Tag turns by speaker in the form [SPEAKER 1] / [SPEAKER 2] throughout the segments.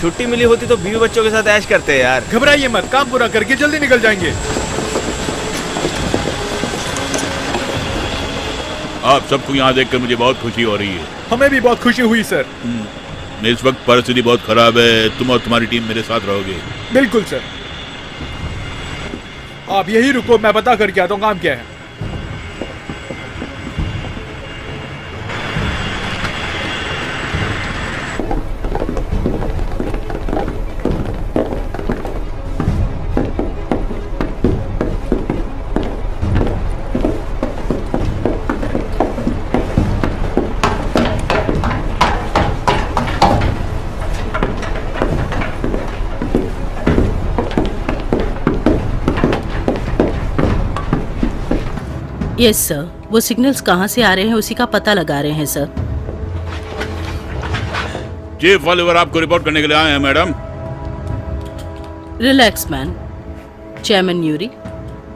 [SPEAKER 1] छुट्टी मिली होती तो बीवी बच्चों के साथ ऐश करते हैं यार।
[SPEAKER 2] घबराइए मत, काम पूरा करके जल्दी निकल जाएंगे।
[SPEAKER 3] आप सबको यहाँ देखकर मुझे बहुत खुशी हो रही है।
[SPEAKER 2] हमें भी बहुत खुशी हुई सर।
[SPEAKER 3] इस वक्त परिस्थिति बहुत खराब है, तुम और तुम्हारी टीम मेरे साथ रहोगे।
[SPEAKER 2] बिल्कुल सर, आप यही रुको, मैं पता करके आता हूँ काम क्या है।
[SPEAKER 4] यस सर, वो सिग्नल्स कहाँ से आ रहे हैं उसी का पता लगा रहे हैं सर।
[SPEAKER 3] चीफ ओलिवर आपको रिपोर्ट करने के लिए आए हैं madam.
[SPEAKER 4] Relax man. Chairman Yuri,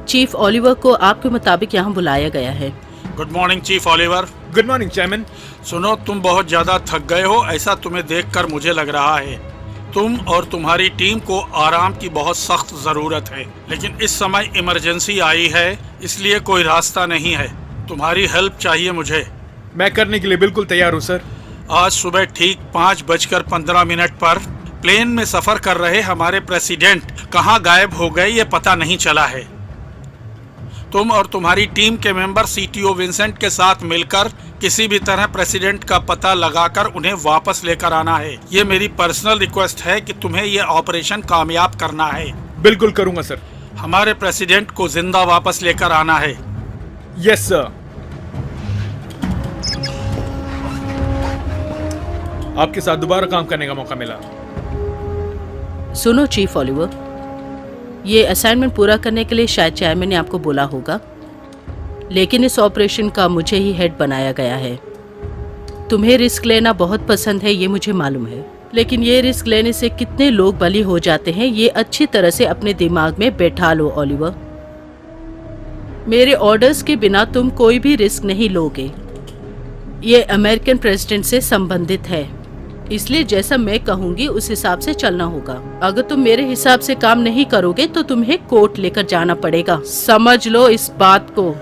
[SPEAKER 4] chief Oliver को आपके मुताबिक यहाँ बुलाया गया है।
[SPEAKER 5] Good morning chief Oliver.
[SPEAKER 2] Good morning chairman.
[SPEAKER 5] सुनो, तुम बहुत ज्यादा थक गए हो, ऐसा तुम्हें देखकर मुझे लग रहा है। तुम और तुम्हारी टीम को आराम की बहुत सख्त जरूरत है, लेकिन इस समय इमरजेंसी आई है, इसलिए कोई रास्ता नहीं है। तुम्हारी हेल्प चाहिए मुझे।
[SPEAKER 2] मैं करने के लिए बिल्कुल तैयार हूँ सर।
[SPEAKER 5] आज सुबह ठीक 5:15 पर प्लेन में सफर कर रहे हमारे प्रेसिडेंट कहाँ गायब हो गए ये पता नहीं चला है। तुम और तुम्हारी टीम के मेंबर सीटीओ विंसेंट के साथ मिलकर किसी भी तरह प्रेसिडेंट का पता लगाकर उन्हें वापस लेकर आना है। ये मेरी पर्सनल रिक्वेस्ट है कि तुम्हें ये ऑपरेशन कामयाब करना है।
[SPEAKER 2] बिल्कुल करूंगा सर।
[SPEAKER 5] हमारे प्रेसिडेंट को जिंदा वापस लेकर आना है।
[SPEAKER 2] Yes sir. आपके साथ दोबारा काम करने का मौका मिला।
[SPEAKER 4] सुनो चीफ ओलिवर, ये असाइनमेंट पूरा करने के लिए शायद चेयरमैन ने आपको बोला होगा, लेकिन इस ऑपरेशन का मुझे ही हेड बनाया गया है। तुम्हें रिस्क लेना बहुत पसंद है, ये मुझे मालूम है, लेकिन ये रिस्क लेने से कितने लोग बली हो जाते हैं ये अच्छी तरह से अपने दिमाग में बैठा लो ओलिवर। मेरे ऑर्डर्स के बिना तुम कोई भी रिस्क नहीं लोगे। ये अमेरिकन प्रेसिडेंट से संबंधित है, इसलिए जैसा मैं कहूंगी उस हिसाब से चलना होगा। अगर तुम मेरे हिसाब से काम नहीं करोगे तो तुम्हें कोर्ट लेकर जाना पड़ेगा। समझ लो इस बात को।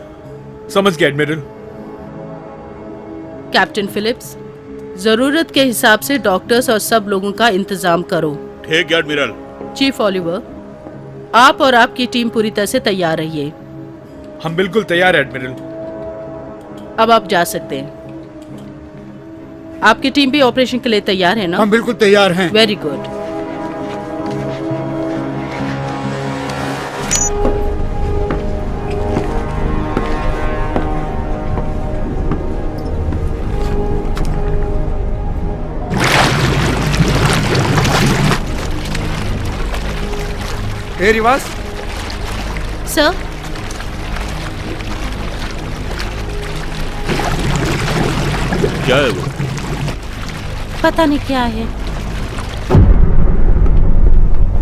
[SPEAKER 2] समझ गया एडमिरल।
[SPEAKER 4] कैप्टन फिलिप्स, जरूरत के हिसाब से डॉक्टर्स और सब लोगों का इंतजाम करो।
[SPEAKER 3] ठीक है एडमिरल।
[SPEAKER 4] चीफ ओलिवर, आप और आपकी टीम पूरी तरह से तैयार रहिए।
[SPEAKER 2] हम बिल्कुल तैयार हैं एडमिरल।
[SPEAKER 4] अब आप जा सकते हैं। आपकी टीम भी ऑपरेशन के लिए तैयार है ना?
[SPEAKER 6] हम बिल्कुल तैयार हैं।
[SPEAKER 4] Very good.
[SPEAKER 6] हे रिवाज।
[SPEAKER 4] सर,
[SPEAKER 3] क्या है वो?
[SPEAKER 4] पता नहीं क्या है।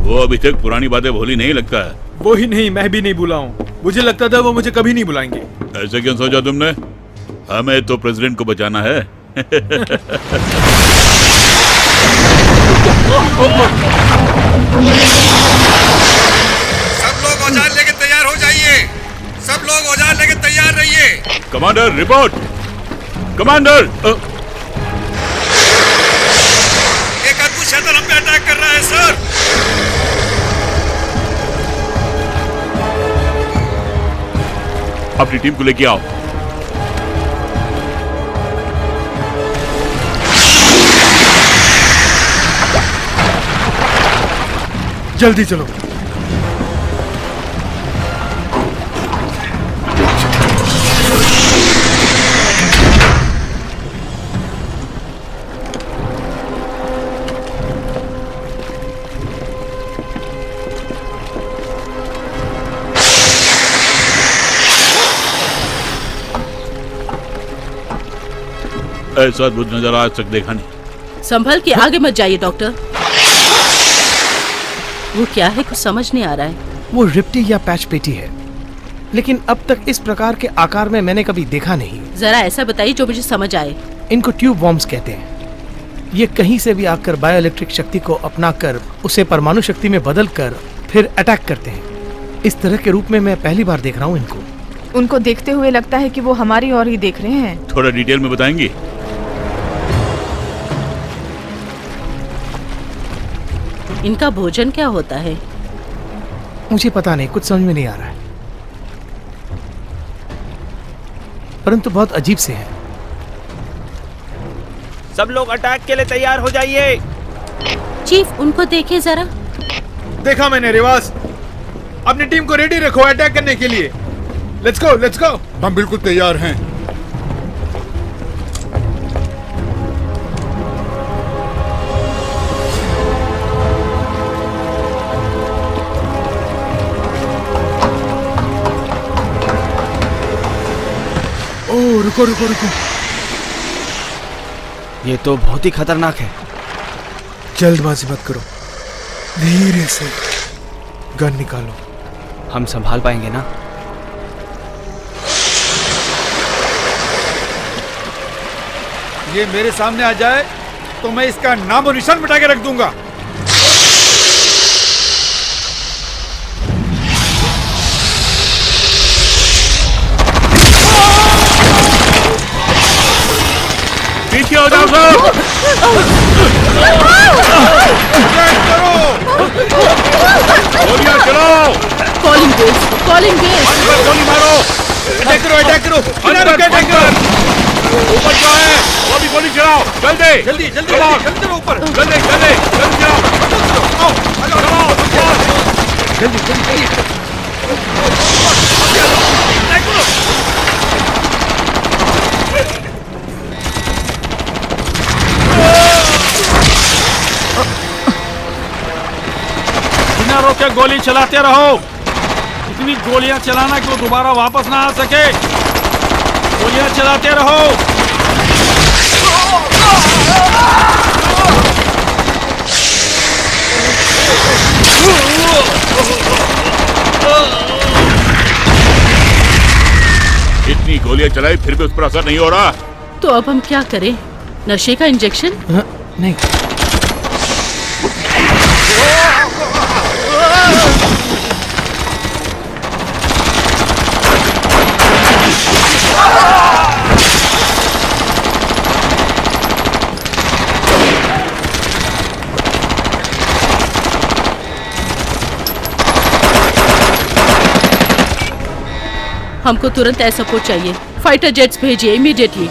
[SPEAKER 3] वो अभी तक पुरानी बातें भूली नहीं लगता है।
[SPEAKER 2] वो ही नहीं, मैं भी नहीं भूला हूँ। मुझे लगता था वो मुझे कभी नहीं बुलाएंगे।
[SPEAKER 3] ऐसे क्यों सोचा तुमने? हमें तो प्रेसिडेंट को बचाना है।
[SPEAKER 7] सब लोग औजार लेके तैयार हो जाइए। सब लोग औजार लेके तैयार रहिए।
[SPEAKER 3] Commander report. कमांडर,
[SPEAKER 7] एक अद्भुत शैतान हम पे अटैक कर रहा है सर।
[SPEAKER 3] अपनी टीम को लेके आओ।
[SPEAKER 2] जल्दी चलो।
[SPEAKER 3] ऐसा अद्भुत नजारा आज तक देखा नहीं।
[SPEAKER 4] संभल के आगे मत जाइए डॉक्टर। वो क्या है, कुछ समझ नहीं आ रहा है।
[SPEAKER 8] वो रिप्टी या पैच पेटी है, लेकिन अब तक इस प्रकार के आकार में मैंने कभी देखा नहीं।
[SPEAKER 4] जरा ऐसा बताइए जो मुझे समझ आए।
[SPEAKER 8] इनको ट्यूब वॉर्म्स कहते हैं। ये कहीं से भी आकर बायोइलेक्ट्रिक शक्ति को अपनाकर उसे परमाणु शक्ति में बदल कर फिर अटैक करते हैं। इस तरह के रूप में मैं पहली बार देख रहा हूँ इनको।
[SPEAKER 9] उनको देखते हुए लगता है कि वो हमारी ओर ही देख रहे हैं।
[SPEAKER 3] थोड़ा डिटेल में बताएंगी?
[SPEAKER 4] इनका भोजन क्या होता है?
[SPEAKER 8] मुझे पता नहीं, कुछ समझ में नहीं आ रहा है, परंतु बहुत अजीब से है।
[SPEAKER 1] सब लोग अटैक के लिए तैयार हो जाइए।
[SPEAKER 4] चीफ, उनको देखिए जरा।
[SPEAKER 2] देखा मैंने रिवाज, अपनी टीम को रेडी रखो अटैक करने के लिए। लेट्स गो, लेट्स गो।
[SPEAKER 6] हम बिल्कुल तैयार हैं।
[SPEAKER 2] ओह, रुको रुको रुको,
[SPEAKER 1] ये तो बहुत ही खतरनाक है।
[SPEAKER 2] जल्दबाजी मत करो, धीरे से गन निकालो।
[SPEAKER 1] हम संभाल पाएंगे ना?
[SPEAKER 6] ये मेरे सामने आ जाए तो मैं इसका नाम और निशान मिटा के रख दूंगा।
[SPEAKER 3] पीछे हो जाओ सब। गोलियां चलाओ।
[SPEAKER 4] Calling base, calling base.
[SPEAKER 3] गोली मारो।
[SPEAKER 2] अटैक करो, अटैक करो, किनारे पे अटैक करो।
[SPEAKER 3] ऊपर क्या है? वो भी गोली चलाओ, जल्दी
[SPEAKER 6] जल्दी जल्दी
[SPEAKER 3] चलाओ।
[SPEAKER 6] जल्दी चलो ऊपर।
[SPEAKER 3] जल्दी जल्दी जल्दी चलाओ। चलाओ
[SPEAKER 6] जल्दी जल्दी जल्दी।
[SPEAKER 5] बिना रोके गोली चलाते रहो। इतनी गोलियां चलाना कि वो दोबारा वापस ना आ सके। गोलियां चलाते रहो।
[SPEAKER 3] इतनी गोलियां चलाई फिर भी उस पर असर नहीं हो रहा।
[SPEAKER 4] तो अब हम क्या करें? नशे का इंजेक्शन?
[SPEAKER 8] नहीं,
[SPEAKER 4] हमको तुरंत एयर सपोर्ट चाहिए। फाइटर जेट्स भेजिए इमीडिएटली।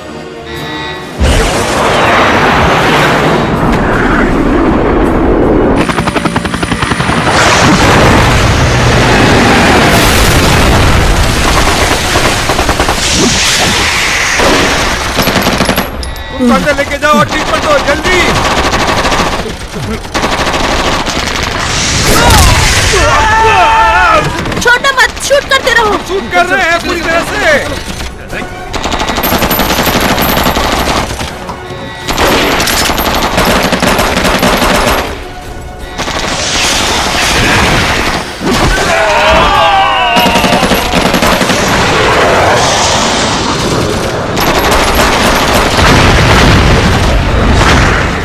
[SPEAKER 6] अंदर लेके जाओ और ट्रीटमेंट दो जल्दी।
[SPEAKER 4] छोड़ना मत, शूट करते रहो।
[SPEAKER 6] शूट कर रहे हैं पूरी तरह से।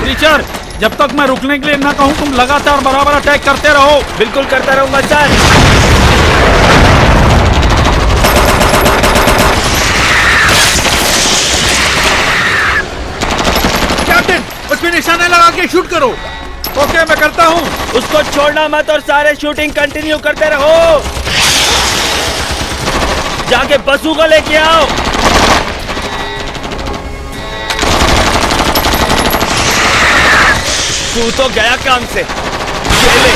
[SPEAKER 5] टीचर, जब तक मैं रुकने के लिए ना कहूं तुम लगातार बराबर अटैक करते रहो।
[SPEAKER 1] बिल्कुल करता रहूंगा सर।
[SPEAKER 2] कैप्टन, उस पे निशाना लगा के शूट करो।
[SPEAKER 6] ओके, मैं करता हूँ।
[SPEAKER 1] उसको छोड़ना मत और सारे शूटिंग कंटिन्यू करते रहो। जाके बसू को लेके आओ। तू तो गया काम से। ये ले।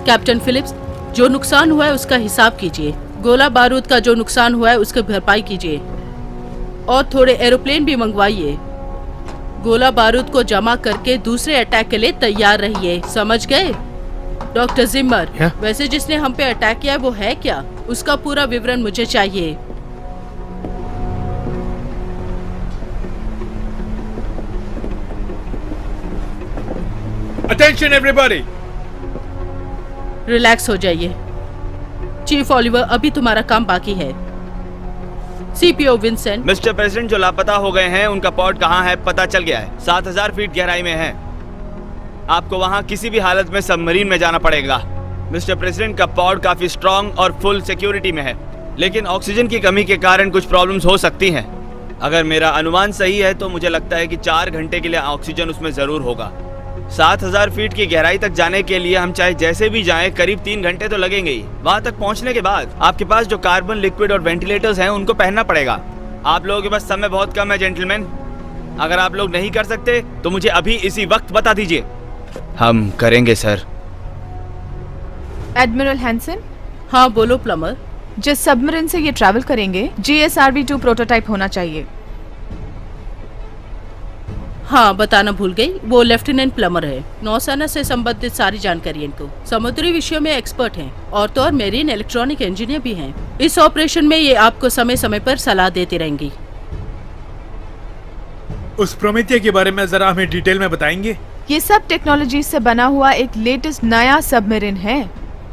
[SPEAKER 4] कैप्टन फिलिप्स, जो नुकसान हुआ है उसका हिसाब कीजिए। गोला बारूद का जो नुकसान हुआ है उसकी भरपाई कीजिए और थोड़े एरोप्लेन भी मंगवाइए। गोला बारूद को जमा करके दूसरे अटैक के लिए तैयार रहिए, समझ गए? डॉक्टर जिम्मर, वैसे जिसने हम पे अटैक किया है वो है क्या? उसका पूरा विवरण मुझे चाहिए।
[SPEAKER 2] अटेंशन एवरीबॉडी,
[SPEAKER 4] रिलैक्स हो जाइए। चीफ ओलिवर, अभी तुम्हारा काम बाकी है। CPO Vincent.
[SPEAKER 1] मिस्टर प्रेसिडेंट, जो लापता हो गए हैं उनका पॉड कहाँ है पता चल गया है। 7000 फीट गहराई में है। आपको वहाँ किसी भी हालत में सबमरीन में जाना पड़ेगा। मिस्टर प्रेसिडेंट का पॉड काफी स्ट्रॉन्ग और फुल सिक्योरिटी में है, लेकिन ऑक्सीजन की कमी के कारण कुछ प्रॉब्लम्स हो सकती हैं। अगर मेरा अनुमान सही है तो मुझे लगता है कि 4 घंटे के लिए ऑक्सीजन उसमें जरूर होगा। 7000 फीट की गहराई तक जाने के लिए हम चाहे जैसे भी जाएं करीब 3 घंटे तो लगेंगे ही। वहां तक पहुंचने के बाद आपके पास जो कार्बन लिक्विड और वेंटिलेटर्स हैं उनको पहनना पड़ेगा। आप लोगों के पास समय बहुत कम है जेंटलमैन। अगर आप लोग नहीं कर सकते तो मुझे अभी इसी वक्त बता दीजिए। हम करेंगे सर।
[SPEAKER 9] एडमिरल हैंसन,
[SPEAKER 4] हाँ बोलो प्लमर।
[SPEAKER 9] जिस सबमरीन से ये ट्रैवल करेंगे GSRB-2 प्रोटोटाइप होना चाहिए।
[SPEAKER 4] हाँ बताना भूल गई, वो लेफ्टिनेंट प्लमर है। नौसेना से संबंधित सारी जानकारी इनको। समुद्री विषयों में एक्सपर्ट हैं और तो और मेरीन इलेक्ट्रॉनिक इंजीनियर भी हैं। इस ऑपरेशन में ये आपको समय समय पर सलाह देती रहेंगी।
[SPEAKER 2] उस प्रोमेथिया के बारे में जरा हमें डिटेल में बताएंगे?
[SPEAKER 9] ये सब टेक्नोलॉजी से बना हुआ एक लेटेस्ट नया सबमरीन है।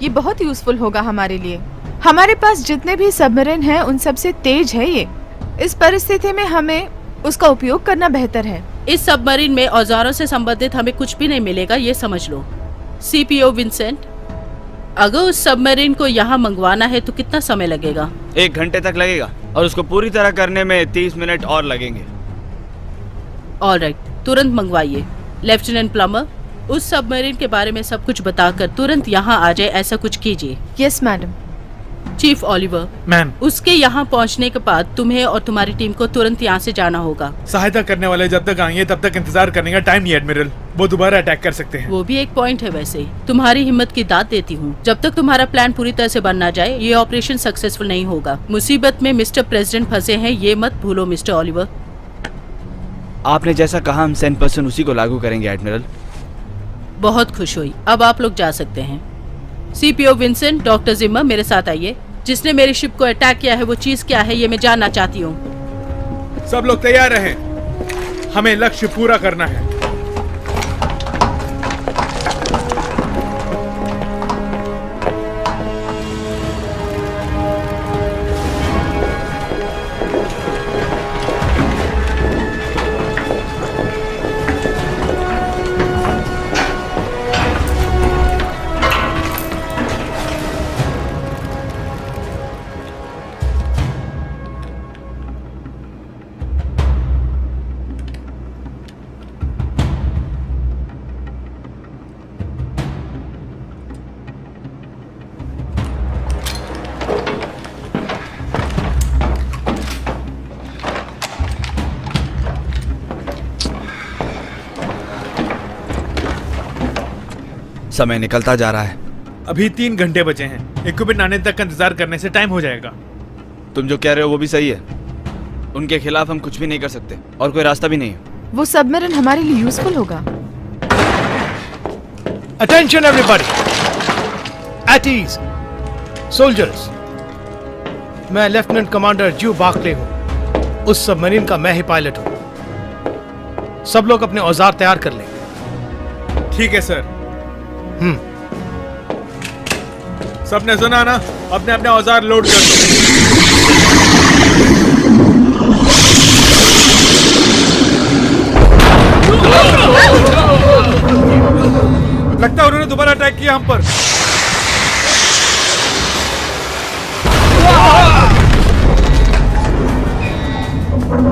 [SPEAKER 9] ये बहुत यूजफुल होगा हमारे लिए। हमारे पास जितने भी सबमरीन हैं उन सबसे तेज है ये। इस परिस्थिति में हमें उसका उपयोग करना बेहतर है।
[SPEAKER 4] इस सबमरीन में औजारों से संबंधित हमें कुछ भी नहीं मिलेगा, ये समझ लो। सीपीओ विंसेंट, अगर उस सबमरीन को यहाँ मंगवाना है तो कितना समय लगेगा?
[SPEAKER 1] 1 घंटे तक लगेगा और उसको पूरी तरह करने में 30 मिनट और लगेंगे।
[SPEAKER 4] ऑलराइट, तुरंत मंगवाइए। लेफ्टिनेंट प्लमर, उस सबमरीन के बारे में सब कुछ बताकर तुरंत यहाँ आ जाए, ऐसा कुछ कीजिए।
[SPEAKER 9] Yes madam.
[SPEAKER 4] Chief Oliver,
[SPEAKER 2] ma'am,
[SPEAKER 4] उसके यहाँ पहुँचने के बाद तुम्हें और तुम्हारी टीम को तुरंत यहाँ से जाना होगा।
[SPEAKER 2] सहायता करने वाले जब तक आएंगे तब तक इंतजार करने का टाइम नहीं एडमिरल। वो दोबारा अटैक कर सकते हैं।
[SPEAKER 4] वो भी एक पॉइंट है। वैसे तुम्हारी हिम्मत की दाद देती हूँ। जब तक तुम्हारा प्लान पूरी तरह से बन ना जाए ये ऑपरेशन सक्सेसफुल नहीं होगा। मुसीबत में मिस्टर प्रेसिडेंट फंसे हैं, ये मत भूलो मिस्टर ओलिवर।
[SPEAKER 1] आपने जैसा कहा हम 100% उसी को लागू करेंगे एडमिरल।
[SPEAKER 4] बहुत खुश हुई। अब आप लोग जा सकते हैं। सीपीओ विंसेंट, डॉक्टर जिम्मर मेरे साथ आइए। जिसने मेरी शिप को अटैक किया है वो चीज क्या है ये मैं जानना चाहती हूँ।
[SPEAKER 2] सब लोग तैयार रहें, हमें लक्ष्य पूरा करना है।
[SPEAKER 1] समय निकलता जा रहा है।
[SPEAKER 2] अभी 3 घंटे बचे हैं। इक्विपमेंट आने तक का इंतजार करने से टाइम हो जाएगा।
[SPEAKER 1] तुम जो कह रहे हो वो भी सही है। उनके खिलाफ हम कुछ भी नहीं कर सकते और कोई रास्ता भी नहीं है।
[SPEAKER 9] वो सबमरीन हमारे लिए यूजफुल होगा।
[SPEAKER 8] Attention everybody, at ease soldiers. मैं लेफ्टिनेंट कमांडर ज्यू बार्कले हूं। उस सबमरीन का मैं ही पायलट हूं। सब लोग अपने औजार तैयार कर लें।
[SPEAKER 2] ठीक है सर। सबने सुना ना? अपने अपने औजार लोड कर लो। लगता है उन्होंने दोबारा अटैक किया हम पर।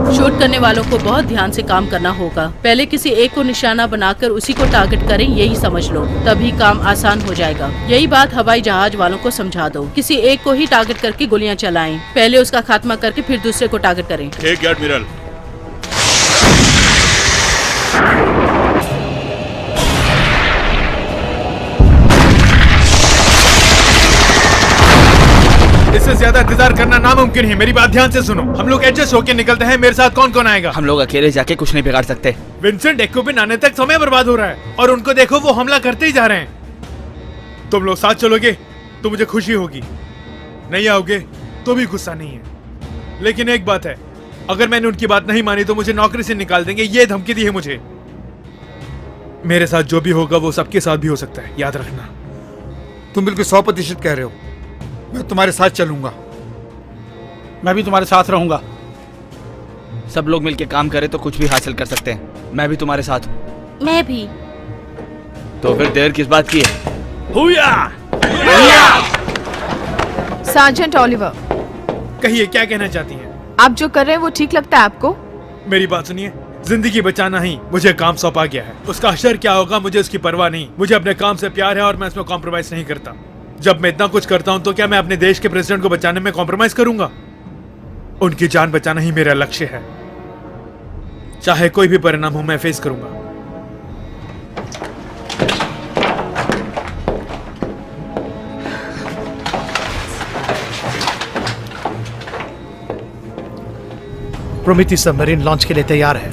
[SPEAKER 4] शूट करने वालों को बहुत ध्यान से काम करना होगा। पहले किसी एक को निशाना बनाकर उसी को टारगेट करें, यही समझ लो, तभी काम आसान हो जाएगा। यही बात हवाई जहाज वालों को समझा दो। किसी एक को ही टारगेट करके गोलियां चलाएं। पहले उसका खात्मा करके फिर दूसरे को टारगेट करें।
[SPEAKER 3] ठीक है एडमिरल।
[SPEAKER 2] इससे ज्यादा इंतजार करना नामुमकिन है। मेरी बात ध्यान से सुनो। हम लोग एडजस्ट होके निकलते हैं। मेरे साथ कौन कौन आएगा?
[SPEAKER 1] हम लोग अकेले जाके कुछ नहीं बिगाड़ सकते।
[SPEAKER 2] विंसेंट, इक्विपमेंट आने तक समय बर्बाद हो रहा है और उनको देखो वो हमला करते ही जा रहे हैं। तुम लोग साथ चलोगे तो मुझे खुशी होगी, नहीं आओगे तो भी गुस्सा नहीं है। लेकिन एक बात है, अगर मैंने उनकी बात नहीं मानी तो मुझे नौकरी से निकाल देंगे। ये धमकी दी है मुझे। मेरे साथ जो भी होगा वो सबके साथ भी हो सकता है, याद रखना।
[SPEAKER 6] तुम बिल्कुल 100% कह रहे हो। मैं तुम्हारे साथ चलूंगा।
[SPEAKER 5] मैं भी तुम्हारे साथ रहूंगा।
[SPEAKER 1] सब लोग मिलके काम करें तो कुछ भी हासिल कर सकते हैं। मैं भी तुम्हारे साथ हूँ।
[SPEAKER 4] मैं भी।
[SPEAKER 1] तो फिर देर किस बात की है? हुया!
[SPEAKER 9] सार्जेंट ओलिवर,
[SPEAKER 2] कहिए, क्या कहना चाहती हैं?
[SPEAKER 9] आप जो कर रहे हैं वो ठीक लगता है आपको?
[SPEAKER 2] मेरी बात सुनिए, जिंदगी बचाना ही मुझे काम सौंपा गया है। उसका असर क्या होगा मुझे उसकी परवाह नहीं। मुझे अपने काम से प्यार है और मैं इसमें कॉम्प्रोमाइज नहीं करता। जब मैं इतना कुछ करता हूँ तो क्या मैं अपने देश के प्रेसिडेंट को बचाने में कॉम्प्रोमाइज करूंगा? उनकी जान बचाना ही मेरा लक्ष्य है। चाहे कोई भी परिणाम हो, मैं फेस करूंगा।
[SPEAKER 8] प्रोमिथी सबमरीन लॉन्च के लिए तैयार है।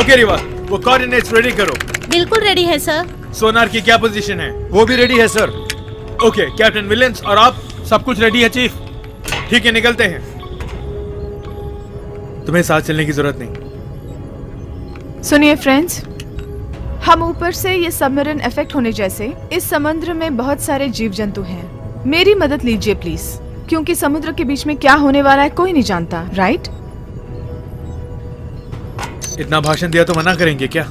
[SPEAKER 2] ओके रिवा, वो कोऑर्डिनेट्स रेडी करो।
[SPEAKER 4] बिल्कुल रेडी है सर।
[SPEAKER 2] सोनार की क्या पोजीशन है?
[SPEAKER 6] वो भी रेडी है सर।
[SPEAKER 2] ओके, कैप्टन विलियम्स और आप?
[SPEAKER 5] सब कुछ रेडी है चीफ।
[SPEAKER 2] ठीक है, निकलते हैं। तुम्हें साथ चलने की जरूरत नहीं।
[SPEAKER 9] सुनिए फ्रेंड्स, हम ऊपर से ये सबमरीन इफेक्ट होने जैसे इस समुद्र में बहुत सारे जीव जंतु हैं। मेरी मदद लीजिए प्लीज, क्योंकि समुद्र के बीच में क्या होने वाला है कोई नहीं जानता, राइट?
[SPEAKER 2] इतना भाषण दिया तो मना करेंगे क्या?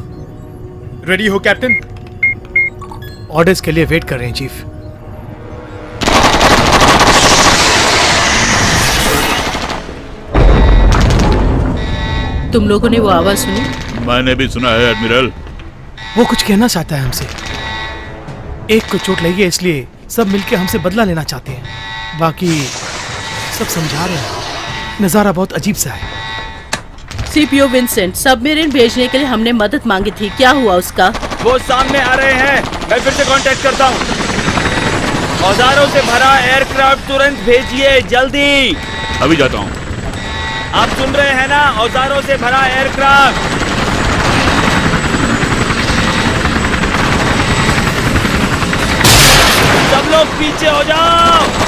[SPEAKER 2] रेडी हो कैप्टन?
[SPEAKER 8] ऑर्डर्स के लिए वेट कर रहे हैं चीफ।
[SPEAKER 4] तुम लोगों ने वो आवाज सुनी?
[SPEAKER 3] मैंने भी सुना है एडमिरल।
[SPEAKER 8] वो कुछ कहना चाहता है हमसे। एक को चोट लगी है इसलिए सब मिलके हमसे बदला लेना चाहते हैं। बाकी सब समझा रहे हैं। नजारा बहुत अजीब सा है।
[SPEAKER 4] सीपीओ विंसेंट, सबमरीन भेजने के लिए हमने मदद मांगी थी, क्या हुआ उसका?
[SPEAKER 1] वो सामने आ रहे हैं। मैं फिर से कांटेक्ट करता हूँ। औजारों से भरा एयरक्राफ्ट तुरंत भेजिए, जल्दी।
[SPEAKER 3] अभी जाता हूँ।
[SPEAKER 1] आप सुन रहे हैं ना? औजारों से भरा एयरक्राफ्ट। सब लोग पीछे हो जाओ।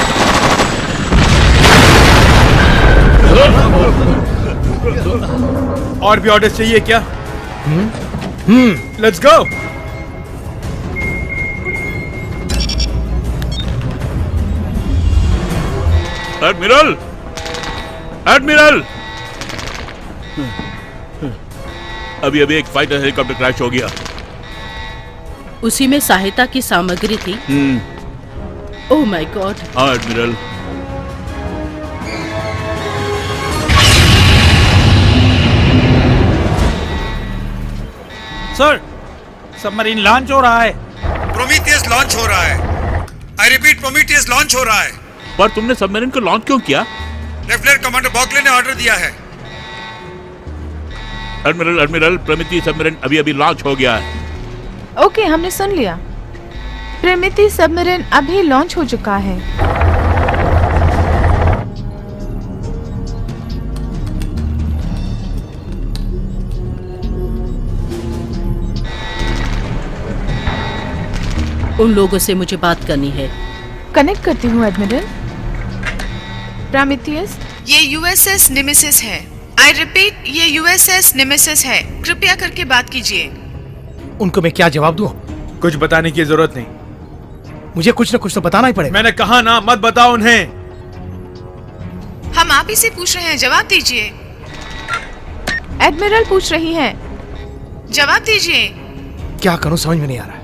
[SPEAKER 2] और भी ऑर्डर्स चाहिए क्या? Let's go.
[SPEAKER 3] एडमिरल, एडमिरल, अभी एक फाइटर हेलीकॉप्टर क्रैश हो गया।
[SPEAKER 4] उसी में सहायता की सामग्री थी। Oh my God.
[SPEAKER 3] हाँ एडमिरल।
[SPEAKER 5] सर, सबमरीन लॉन्च हो रहा है।
[SPEAKER 7] प्रोमीथियस लॉन्च हो रहा है। आई रिपीट, प्रोमीथियस लॉन्च हो रहा है।
[SPEAKER 3] पर तुमने सबमरीन को लॉन्च क्यों किया?
[SPEAKER 7] लेफ्टिनेंट कमांडर बॉकले ने ऑर्डर दिया है।
[SPEAKER 3] एडमिरल, एडमिरल, प्रोमीथियस सबमरीन अभी लॉन्च हो गया है।
[SPEAKER 9] ओके, हमने सुन लिया। प्रोमीथी सबमरीन अभी लॉन्च हो चुका है।
[SPEAKER 4] उन लोगों से मुझे बात करनी है।
[SPEAKER 9] कनेक्ट करती हूँ एडमिरल। प्रोमीथियस, ये यूएसएस नेमेसिस है। आई रिपीट, ये यूएसएस नेमेसिस है। कृपया करके बात कीजिए।
[SPEAKER 8] उनको मैं क्या जवाब दूं?
[SPEAKER 2] कुछ बताने की जरूरत नहीं।
[SPEAKER 8] मुझे कुछ न कुछ तो बताना ही पड़ेगा।
[SPEAKER 2] मैंने कहा ना, मत बताओ उन्हें।
[SPEAKER 9] हम आप ही से पूछ रहे हैं, जवाब दीजिए। एडमिरल पूछ रही हैं, जवाब दीजिए।
[SPEAKER 8] क्या करूं समझ में नहीं आ रहा है।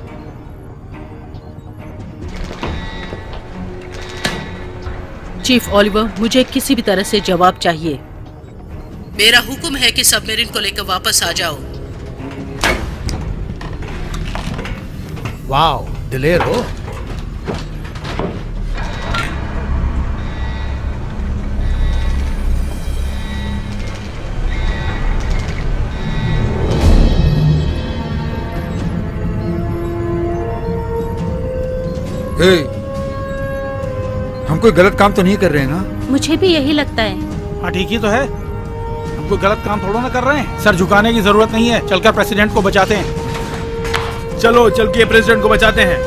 [SPEAKER 4] चीफ ओलिवर, मुझे किसी भी तरह से जवाब चाहिए। मेरा हुक्म है कि सबमरीन को लेकर वापस आ जाओ।
[SPEAKER 8] वाओ, दिलेर हो।
[SPEAKER 6] हम कोई गलत काम तो नहीं कर रहे हैं ना?
[SPEAKER 4] मुझे भी यही लगता है।
[SPEAKER 5] हाँ ठीक ही तो है। हम कोई गलत काम थोड़ा ना कर रहे हैं। सर झुकाने की जरूरत नहीं है। चलकर प्रेसिडेंट को बचाते हैं।
[SPEAKER 2] चलो चल के प्रेसिडेंट को बचाते हैं।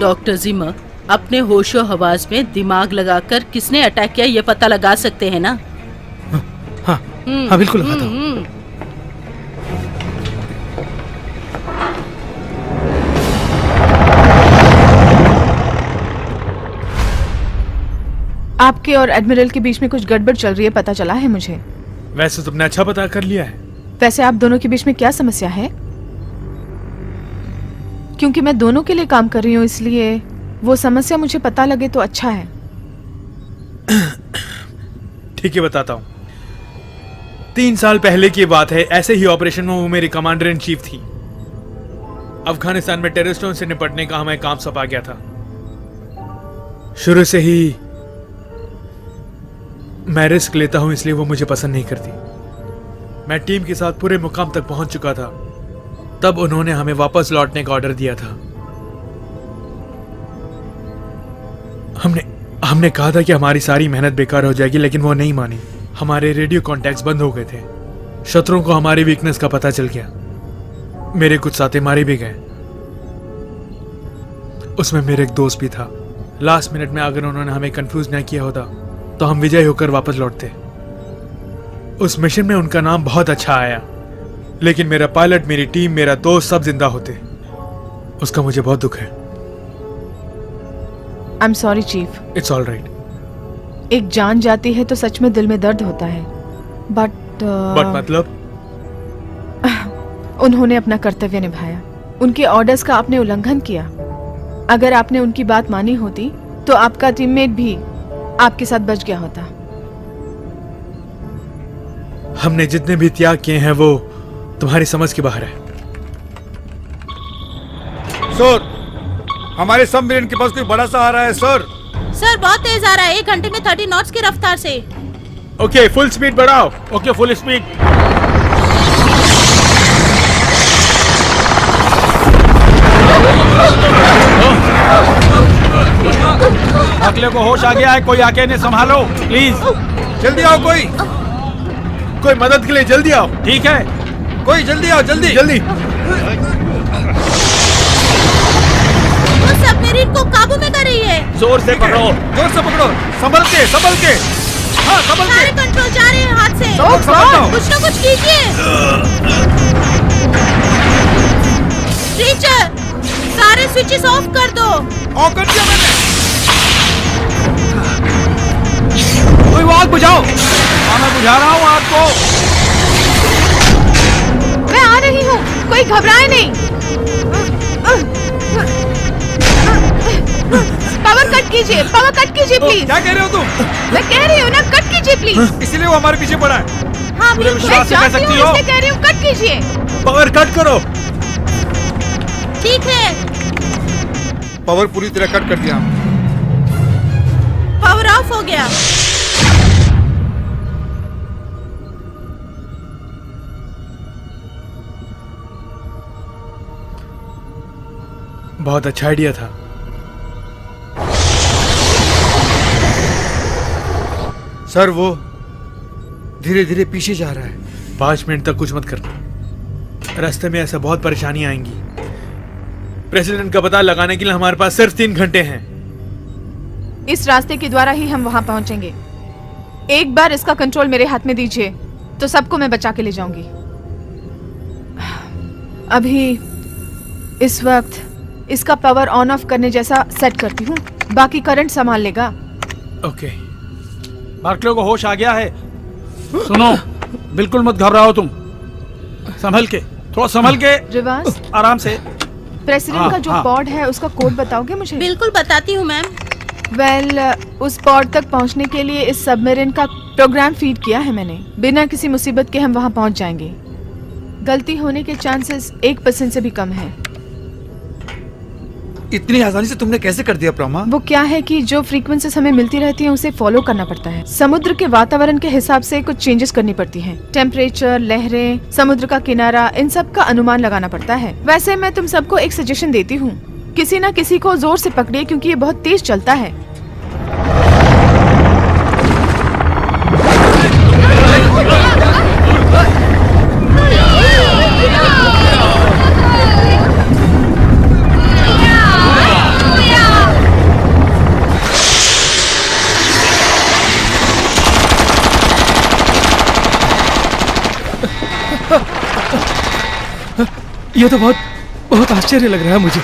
[SPEAKER 4] डॉक्टर जिमर, अपने होशो हवास में दिमाग लगाकर किसने अटैक किया ये पता लगा सकते हैं ना?
[SPEAKER 8] हाँ हाँ बिल्कुल लगाता हूँ।
[SPEAKER 9] आपके और एडमिरल के बीच में कुछ गड़बड़ चल रही है, पता चला है मुझे।
[SPEAKER 2] वैसे तुमने अच्छा पता कर लिया है।
[SPEAKER 9] वैसे आप दोनों के बीच में क्या समस्या है? क्योंकि मैं दोनों के लिए काम कर रही हूँ, इसलिए वो समस्या मुझे पता लगे तो अच्छा है।
[SPEAKER 2] ठीक है, बताता हूँ। 3 साल पहले की बात है। ऐसे ही ऑपरेशन में वो मेरी कमांडर इन चीफ थी। अफगानिस्तान में टेररिस्टों से निपटने का हमें काम सौंपा गया था। शुरू से ही मैं रिस्क लेता हूं, इसलिए वो मुझे पसंद नहीं करती। मैं टीम के साथ पूरे मुकाम तक पहुंच चुका था, तब उन्होंने हमें वापस लौटने का ऑर्डर दिया था। हमने कहा था कि हमारी सारी मेहनत बेकार हो जाएगी, लेकिन वो नहीं मानी। हमारे रेडियो कॉन्टैक्ट्स बंद हो गए थे। शत्रुओं को हमारी वीकनेस का पता चल गया। मेरे कुछ साथी मारे भी गए। उसमें मेरे एक दोस्त भी था। लास्ट मिनट में अगर उन्होंने हमें कंफ्यूज ना किया होता तो हम विजय होकर वापस लौटते। उस मिशन में उनका नाम बहुत अच्छा आया, लेकिन मेरा पायलट, मेरी टीम, मेरा दोस्त सब जिंदा होते। उसका मुझे बहुत दुख है।
[SPEAKER 9] I am sorry chief.
[SPEAKER 2] It's all right.
[SPEAKER 9] एक जान जाती है तो सच में दिल में दर्द होता है, बट
[SPEAKER 2] मतलब
[SPEAKER 9] उन्होंने अपना कर्तव्य निभाया। उनके ऑर्डर्स का आपने उल्लंघन किया। अगर आपने उनकी बात मानी होती तो आपका टीममेट भी आपके साथ बच गया होता।
[SPEAKER 2] हमने जितने भी त्याग किए हैं वो तुम्हारी समझ के बाहर है।
[SPEAKER 6] सर, हमारे सबमरीन के पास कोई बड़ा सा आ रहा है सर।
[SPEAKER 4] सर बहुत तेज आ रहा है, 1 घंटे में 30 नॉट्स की रफ्तार से।
[SPEAKER 2] ओके, फुल स्पीड बढ़ाओ।
[SPEAKER 5] Okay, full speed. अगले को होश आ गया है, कोई आके इन्हें संभालो प्लीज।
[SPEAKER 6] जल्दी आओ, कोई
[SPEAKER 2] मदद के लिए जल्दी आओ।
[SPEAKER 5] ठीक है,
[SPEAKER 6] कोई जल्दी आओ, जल्दी
[SPEAKER 2] जल्दी।
[SPEAKER 4] वो सबमरीन को काबू में कर रही है।
[SPEAKER 1] जोर से पकड़ो,
[SPEAKER 6] जोर से पकड़ो, संभल के, संभल के। हाँ, संभल
[SPEAKER 4] सारे
[SPEAKER 6] के।
[SPEAKER 4] कंट्रोल जा रहे हैं हाथ से।
[SPEAKER 6] संभल जाओ।
[SPEAKER 4] कुछ ना कुछ कीजिए। टीचर, सारे स्विचेस ऑफ कर दो।
[SPEAKER 6] ऑफ कर दिया मैंने।
[SPEAKER 5] कोई वो आग बुझाओ। मैं बुझा रहा हूँ आग को।
[SPEAKER 9] मैं आ रही हूँ, कोई घबराए नहीं। पावर कट कीजिए, पावर कट कीजिए प्लीज।
[SPEAKER 6] क्या कह रहे हो तुम?
[SPEAKER 9] मैं कह रही हूँ ना, कट कीजिए प्लीज।
[SPEAKER 6] इसीलिए वो हमारे पीछे पड़ा है।
[SPEAKER 9] हाँ,
[SPEAKER 5] पूरे
[SPEAKER 9] मैं
[SPEAKER 5] विश्वास से कह
[SPEAKER 9] जानती
[SPEAKER 5] सकती
[SPEAKER 9] हूँ,
[SPEAKER 5] हो।
[SPEAKER 9] इसलिए कह रही हूँ, कट कीजिए।
[SPEAKER 2] पावर कट करो।
[SPEAKER 4] ठीक है,
[SPEAKER 6] पावर पूरी तरह कट कर दिया हमने।
[SPEAKER 4] पावर ऑफ हो गया।
[SPEAKER 2] बहुत अच्छा आइडिया था।
[SPEAKER 6] सर, वो धीरे धीरे पीछे जा रहा है।
[SPEAKER 2] 5 मिनट तक कुछ मत करना। रास्ते में ऐसा बहुत परेशानियां आएंगी। प्रेसिडेंट का पता लगाने के लिए हमारे पास सिर्फ 3 घंटे हैं।
[SPEAKER 9] इस रास्ते के द्वारा ही हम वहां पहुंचेंगे। एक बार इसका कंट्रोल मेरे हाथ में दीजिए तो सबको मैं बचा के ले जाऊंगी। अभी इस वक्त इसका पावर ऑन ऑफ करने जैसा सेट करती हूँ, बाकी करंट संभाल लेगा।
[SPEAKER 2] ओके।
[SPEAKER 5] बार्कले को होश आ गया है। सुनो, बिल्कुल मत घबराओ तुम। संभल के, थोड़ा संभल के,
[SPEAKER 9] रिवाज,
[SPEAKER 5] आराम से।
[SPEAKER 9] प्रेसिडेंट का जो
[SPEAKER 5] हाँ।
[SPEAKER 9] पॉड है उसका कोड बताओगे मुझे?
[SPEAKER 4] बिल्कुल बताती हूँ मैम।
[SPEAKER 9] वेल, उस पॉड तक पहुंचने के लिए इस सबमरीन का प्रोग्राम फीड किया है मैंने। बिना किसी मुसीबत के हम वहां पहुंच जाएंगे। गलती होने के चांसेस 1% से भी कम है।
[SPEAKER 6] इतनी आसानी से तुमने कैसे कर दिया प्रमा?
[SPEAKER 9] वो क्या है कि जो फ्रीक्वेंसीज हमें मिलती रहती हैं उसे फॉलो करना पड़ता है। समुद्र के वातावरण के हिसाब से कुछ चेंजेस करनी पड़ती हैं। टेम्परेचर, लहरें, समुद्र का किनारा, इन सब का अनुमान लगाना पड़ता है। वैसे मैं तुम सबको एक सजेशन देती हूँ, किसी ना किसी को जोर से पकड़िए क्योंकि ये बहुत तेज चलता है।
[SPEAKER 8] ये तो बहुत आश्चर्य लग रहा है मुझे।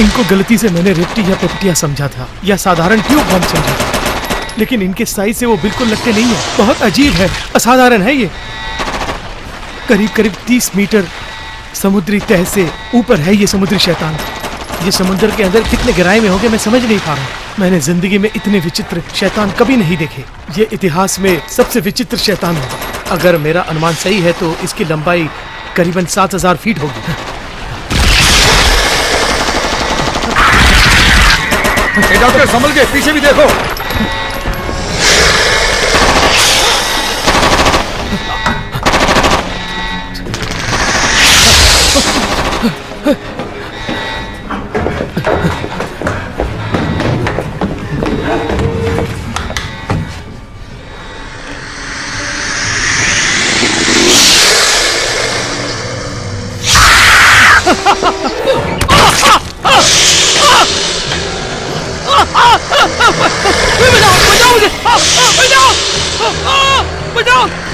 [SPEAKER 8] इनको गलती से मैंने रेप्टी या पेप्टिया समझा था या साधारण ट्यूब बम समझा था, लेकिन इनके साइज से वो बिल्कुल लगते नहीं है। बहुत अजीब है, असाधारण है ये। करीब करीब 30 मीटर समुद्री तह से ऊपर है ये समुद्री शैतान। ये समुद्र के अंदर कितने गहराई में होंगे मैं समझ नहीं पा रहा हूँ। मैंने जिंदगी में इतने विचित्र शैतान कभी नहीं देखे। ये इतिहास में सबसे विचित्र शैतान होगा। अगर मेरा अनुमान सही है तो इसकी लंबाई करीबन 7000 फीट होगी।
[SPEAKER 6] डॉक्टर संभल के, पीछे भी देखो।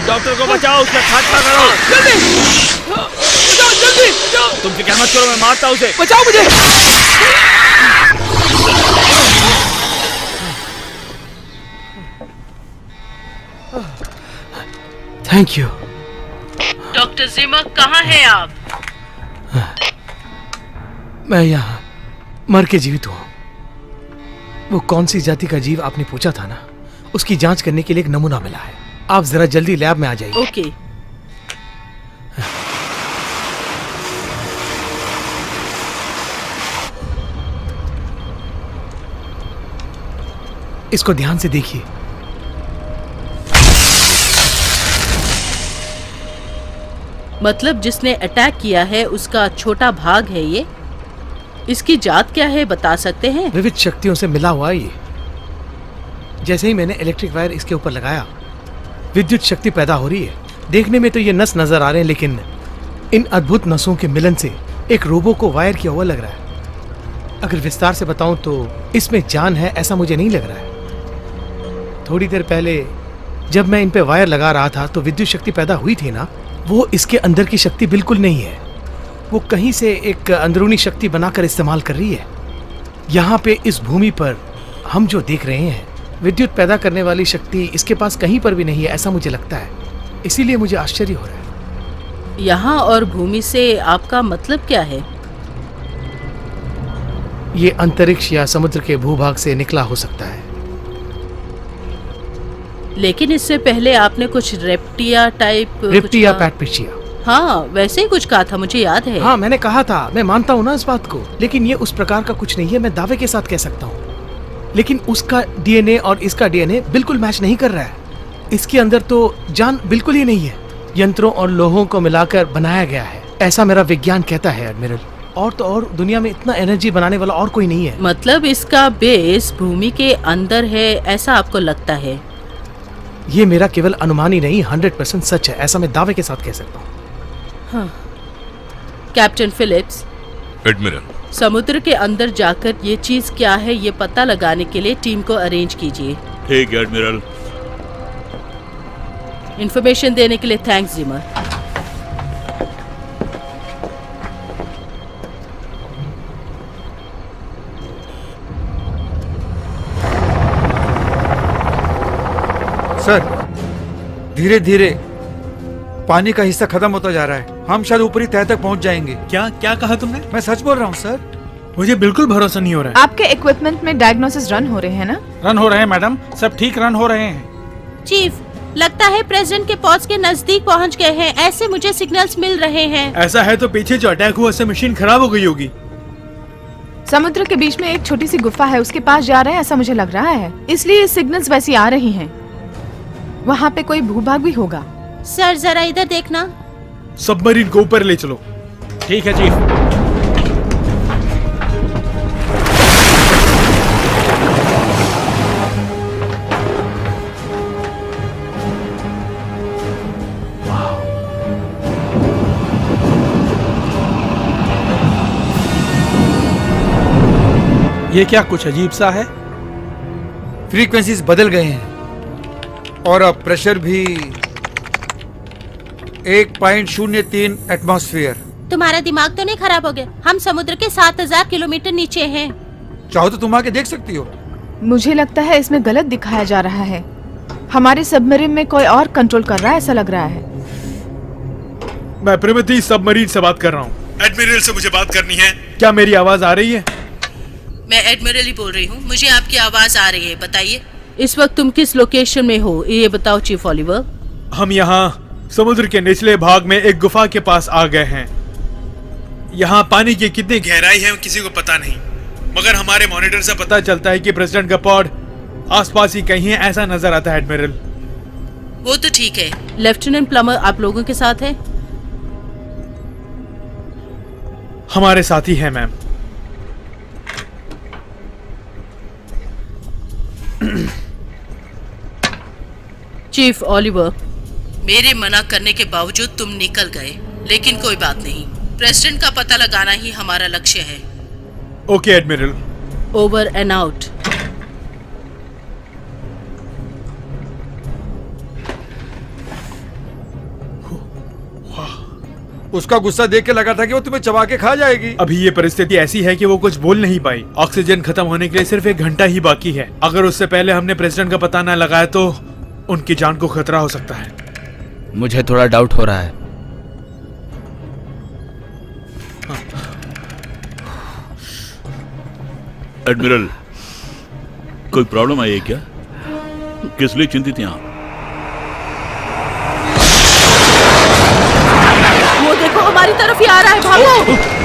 [SPEAKER 1] डॉक्टर को बचाओ, उसका खात्मा करो जल्दी। बचाओ जल्दी, बचाओ। तुम फिक्र मत करो, मैं मारता हूं उसे।
[SPEAKER 8] बचाओ मुझे। Thank you.
[SPEAKER 4] डॉक्टर जिमर, कहाँ हैं आप?
[SPEAKER 8] मैं यहाँ मर के जीवित हूँ। वो कौन सी जाति का जीव आपने पूछा था ना, उसकी जांच करने के लिए एक नमूना मिला है। आप जरा जल्दी लैब में आ जाइए।
[SPEAKER 4] ओके।
[SPEAKER 8] इसको ध्यान से देखिए।
[SPEAKER 4] मतलब जिसने अटैक किया है उसका छोटा भाग है ये। इसकी जात क्या है बता सकते हैं?
[SPEAKER 8] विविध शक्तियों से मिला हुआ ये। जैसे ही मैंने इलेक्ट्रिक वायर इसके ऊपर लगाया, विद्युत शक्ति पैदा हो रही है। देखने में तो ये नस नजर आ रहे हैं, लेकिन इन अद्भुत नसों के मिलन से एक रोबो को वायर किया हुआ लग रहा है। अगर विस्तार से बताऊं तो इसमें जान है ऐसा मुझे नहीं लग रहा है। थोड़ी देर पहले जब मैं इन पे वायर लगा रहा था तो विद्युत शक्ति पैदा हुई थी ना, वो इसके अंदर की शक्ति बिल्कुल नहीं है। वो कहीं से एक अंदरूनी शक्ति बनाकर इस्तेमाल कर रही है। यहाँ पे इस भूमि पर हम जो देख रहे हैं, विद्युत पैदा करने वाली शक्ति इसके पास कहीं पर भी नहीं है, ऐसा मुझे लगता है। इसीलिए मुझे आश्चर्य हो रहा है।
[SPEAKER 4] यहाँ और भूमि से आपका मतलब क्या है?
[SPEAKER 8] ये अंतरिक्ष या समुद्र के भूभाग से निकला हो सकता है।
[SPEAKER 4] लेकिन इससे पहले आपने कुछ रेप्टिया टाइप
[SPEAKER 8] रेप्टिया पैटपिचिया।
[SPEAKER 4] हाँ, वैसे ही कुछ कहा था, मुझे याद है।
[SPEAKER 8] हाँ, मैंने कहा था, मैं मानता हूँ ना इस बात को, लेकिन ये उस प्रकार का कुछ नहीं है, मैं दावे के साथ कह सकता हूँ। लेकिन उसका डीएनए और इसका डीएनए बिल्कुल मैच नहीं कर रहा है। इसके अंदर तो जान बिल्कुल ही नहीं है। यंत्रों और लोहों को मिलाकर बनाया गया है, ऐसा मेरा विज्ञान कहता है एडमिरल। और तो और दुनिया में इतना एनर्जी बनाने वाला और कोई नहीं है।
[SPEAKER 4] मतलब इसका बेस भूमि के अंदर है, ऐसा आपको लगता है?
[SPEAKER 8] ये मेरा केवल अनुमान ही नहीं, 100% सच है, ऐसा मैं दावे के साथ कह सकता हूँ।
[SPEAKER 4] हाँ। कैप्टन फिलिप्स,
[SPEAKER 3] एडमिरल,
[SPEAKER 4] समुद्र के अंदर जाकर ये चीज क्या है ये पता लगाने के लिए टीम को अरेंज कीजिए।
[SPEAKER 3] ठीक है एडमिरल।
[SPEAKER 4] इंफॉर्मेशन देने के लिए थैंक्स जिमर।
[SPEAKER 6] सर, धीरे धीरे पानी का हिस्सा खत्म होता जा रहा है। हम शायद ऊपरी तह तक पहुंच जाएंगे।
[SPEAKER 2] क्या कहा तुमने?
[SPEAKER 6] मैं सच बोल रहा हूँ सर।
[SPEAKER 2] मुझे बिल्कुल भरोसा नहीं हो रहा है।
[SPEAKER 9] आपके इक्विपमेंट में डायग्नोसिस रन हो रहे हैं ना?
[SPEAKER 5] रन हो रहे हैं मैडम, सब ठीक रन हो रहे हैं।
[SPEAKER 4] चीफ, लगता है प्रेसिडेंट के पॉज के नजदीक पहुंच गए हैं, ऐसे मुझे सिग्नल्स मिल रहे हैं।
[SPEAKER 2] ऐसा है तो पीछे जो अटैक हुआ उससे मशीन खराब हो गई होगी।
[SPEAKER 9] समुद्र के बीच में एक छोटी सी गुफा है, उसके पास जा रहे हैं ऐसा मुझे लग रहा है, इसलिए सिग्नल्स वैसी आ रही हैं। वहाँ पे कोई भूभाग भी होगा।
[SPEAKER 4] सर जरा इधर देखना।
[SPEAKER 2] सबमरीन को ऊपर ले चलो।
[SPEAKER 5] ठीक है चीफ। ये क्या कुछ अजीब सा है?
[SPEAKER 6] फ्रीक्वेंसीज बदल गए हैं और अब प्रेशर भी 1.03 एटमॉस्फेयर।
[SPEAKER 4] तुम्हारा दिमाग तो नहीं खराब हो गया? हम समुद्र के 7000 किलोमीटर नीचे हैं।
[SPEAKER 6] चाहो तो तुम आके देख सकती हो।
[SPEAKER 9] मुझे लगता है इसमें गलत दिखाया जा रहा है। हमारे सबमरीन में कोई और कंट्रोल कर रहा है, ऐसा लग रहा है।
[SPEAKER 2] मैं प्रिमिति सबमरीन से बात कर रहा हूँ। एडमिरल से मुझे बात करनी है। क्या मेरी आवाज आ रही है?
[SPEAKER 4] मैं एडमिरल ही बोल रही हूँ, मुझे आपकी आवाज आ रही है, बताइए। इस वक्त तुम किस लोकेशन में हो ये बताओ चीफ ओलिवर।
[SPEAKER 2] हम यहाँ समुद्र के निचले भाग में एक गुफा के पास आ गए हैं। यहाँ पानी की कितनी गहराई है किसी को पता नहीं, मगर हमारे मॉनिटर से पता चलता है कि प्रेसिडेंट का पॉड आसपास ही कहीं है, ऐसा नजर आता है एडमिरल।
[SPEAKER 4] वो तो ठीक है। लेफ्टिनेंट प्लमर आप लोगों के साथ है?
[SPEAKER 2] हमारे साथी है मैम।
[SPEAKER 4] चीफ ओलिवर, मेरे मना करने के बावजूद तुम निकल गए, लेकिन कोई बात नहीं। प्रेसिडेंट का पता लगाना ही हमारा लक्ष्य है।
[SPEAKER 2] Okay admiral.
[SPEAKER 4] Over and out.
[SPEAKER 6] उसका गुस्सा देख के लगा था कि वो तुम्हें चबा के खा जाएगी।
[SPEAKER 2] अभी ये परिस्थिति ऐसी है कि वो कुछ बोल नहीं पाई। ऑक्सीजन खत्म होने के लिए सिर्फ 1 घंटा ही बाकी है। अगर उससे पहले हमने प्रेसिडेंट का पता न लगाया तो उनकी जान को खतरा हो सकता है।
[SPEAKER 1] मुझे थोड़ा डाउट हो रहा है।
[SPEAKER 3] एडमिरल, कोई प्रॉब्लम आई है क्या? किस लिए चिंतित हैं आप?
[SPEAKER 4] वो देखो हमारी तरफ ही आ रहा है, भागो।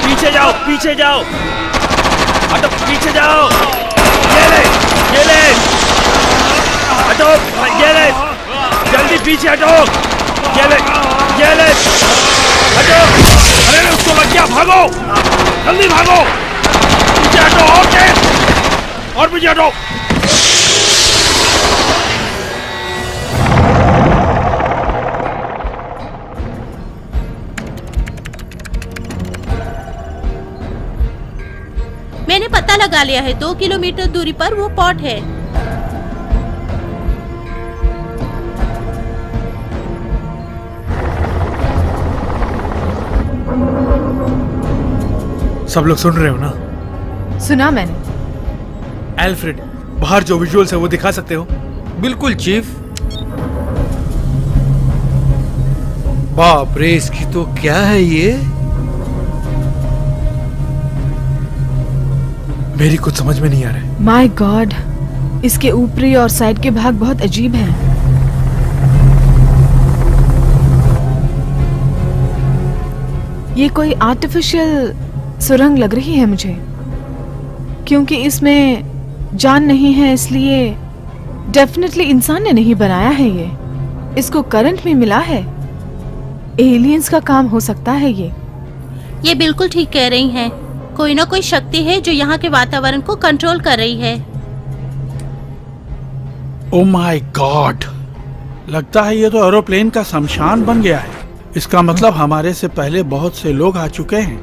[SPEAKER 1] पीछे जाओ, पीछे जाओ, हटो, पीछे जाओ। ये ले, हटो, ये ले, जल्दी पीछे हटो। ये ले, हटो। अरे उसको लग गया, भागो, जल्दी भागो, पीछे हटो, और तेज, और पीछे हटो।
[SPEAKER 4] मैंने पता लगा लिया है, 2 किलोमीटर दूरी पर वो पॉट है।
[SPEAKER 2] सब लोग सुन रहे हो ना?
[SPEAKER 9] सुना मैंने।
[SPEAKER 2] एल्फ्रेड, बाहर जो विजुअल्स है वो दिखा सकते हो?
[SPEAKER 6] बिल्कुल चीफ। बाप रे, इसकी तो क्या है ये?
[SPEAKER 2] मेरी कुछ समझ में नहीं आ रहा है।
[SPEAKER 9] माय गॉड, इसके ऊपरी और साइड के भाग बहुत अजीब हैं। ये कोई आर्टिफिशियल सुरंग लग रही है मुझे, क्योंकि इसमें जान नहीं है, इसलिए डेफिनेटली इंसान ने नहीं बनाया है ये। इसको करंट में मिला है। एलियंस का काम हो सकता है ये
[SPEAKER 4] बिल्कुल ठीक कह रही हैं। कोई ना कोई शक्ति है जो यहाँ के वातावरण को कंट्रोल कर रही है।
[SPEAKER 5] ओ माय गॉड, लगता है ये तो एरोप्लेन का शमशान बन गया है। इसका मतलब हमारे से पहले बहुत से लोग आ चुके हैं।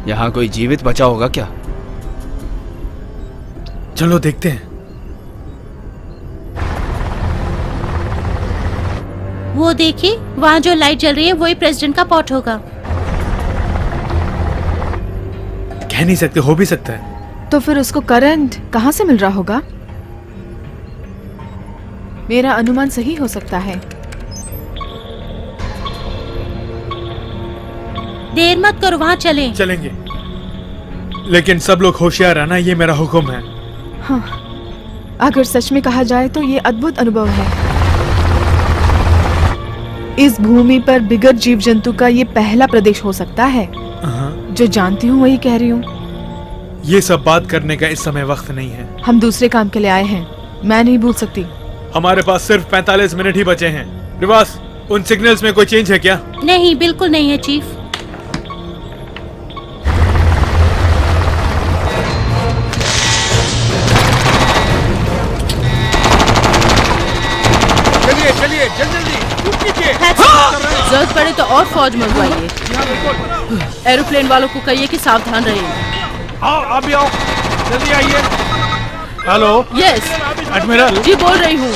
[SPEAKER 1] यहाँ कोई जीवित बचा होगा क्या?
[SPEAKER 2] चलो देखते हैं।
[SPEAKER 4] वो देखिए, वहाँ जो लाइट जल रही है वही प्रेसिडेंट का पॉट होगा।
[SPEAKER 2] कह नहीं सकते, हो भी सकता है।
[SPEAKER 9] तो फिर उसको करंट कहाँ से मिल रहा होगा? मेरा अनुमान सही हो सकता है।
[SPEAKER 4] देर मत करो, वहाँ चलें।
[SPEAKER 2] चलेंगे, लेकिन सब लोग होशियार रहना, ये मेरा हुक्म है।
[SPEAKER 9] हाँ, अगर सच में कहा जाए तो ये अद्भुत अनुभव है। इस भूमि पर बिगर जीव जंतु का ये पहला प्रदेश हो सकता है। जो जानती हूँ वही कह रही हूँ।
[SPEAKER 2] ये सब बात करने का इस समय वक्त नहीं है।
[SPEAKER 9] हम दूसरे काम के लिए आए हैं, मैं नहीं भूल सकती।
[SPEAKER 2] हमारे पास सिर्फ 45 मिनट ही बचे हैं। रिवास, उन सिग्नल्स में कोई चेंज है क्या?
[SPEAKER 4] नहीं, बिल्कुल नहीं है चीफ।
[SPEAKER 2] जल्दी कूद कीजिए।
[SPEAKER 4] जरूरत पड़े तो और फौज मंगवाइए। एरोप्लेन वालों को कहिए कि सावधान रहें।
[SPEAKER 2] आओ आप भी आओ, जल्दी आइए। Hello
[SPEAKER 4] yes
[SPEAKER 2] admiral.
[SPEAKER 4] जी बोल रही हूँ।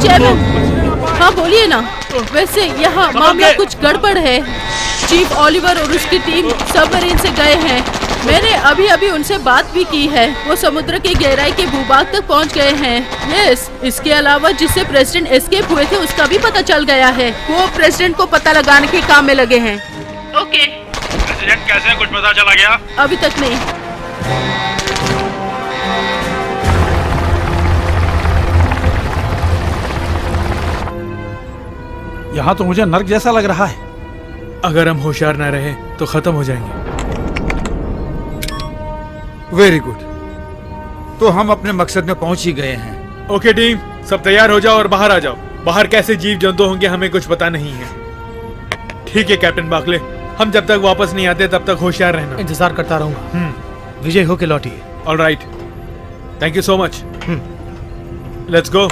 [SPEAKER 4] चेयरमैन, हाँ बोलिए ना। वैसे यहाँ मामला कुछ गड़बड़ है। चीफ ओलिवर और उसकी टीम सबमरीन से गए हैं। मैंने अभी अभी उनसे बात भी की है। वो समुद्र की गहराई के भूभाग तक पहुंच गए हैं। यस, इसके अलावा जिससे प्रेसिडेंट एस्केप हुए थे उसका भी पता चल गया है। वो प्रेसिडेंट को पता लगाने के काम में लगे हैं। ओके।
[SPEAKER 5] प्रेसिडेंट कैसे कुछ पता चला गया?
[SPEAKER 4] अभी तक नहीं।
[SPEAKER 5] यहाँ तो मुझे नर्क जैसा लग रहा है।
[SPEAKER 2] अगर हम होशियार न रहे तो खत्म हो जाएंगे।
[SPEAKER 6] वेरी गुड, तो हम अपने मकसद में पहुंच ही गए हैं।
[SPEAKER 2] ओके टीम, सब तैयार हो जाओ और बाहर आ जाओ। बाहर कैसे जीव जंतु होंगे हमें कुछ पता नहीं है। ठीक है कैप्टन बाकले, हम जब तक वापस नहीं आते तब तक होशियार रहना।
[SPEAKER 8] इंतजार करता रहूंगा। विजय होके लौटिए।
[SPEAKER 2] Alright, thank you so much. Let's go.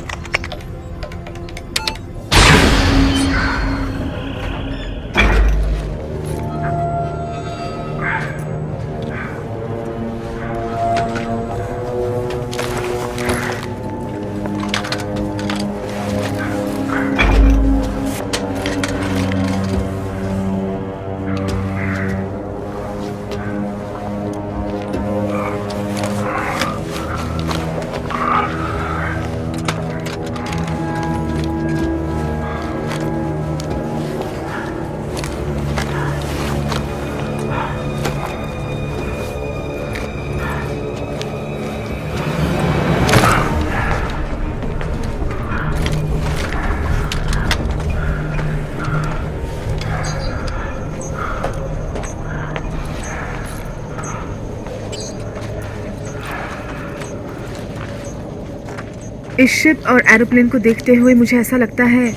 [SPEAKER 9] इस शिप और एरोप्लेन को देखते हुए मुझे ऐसा लगता है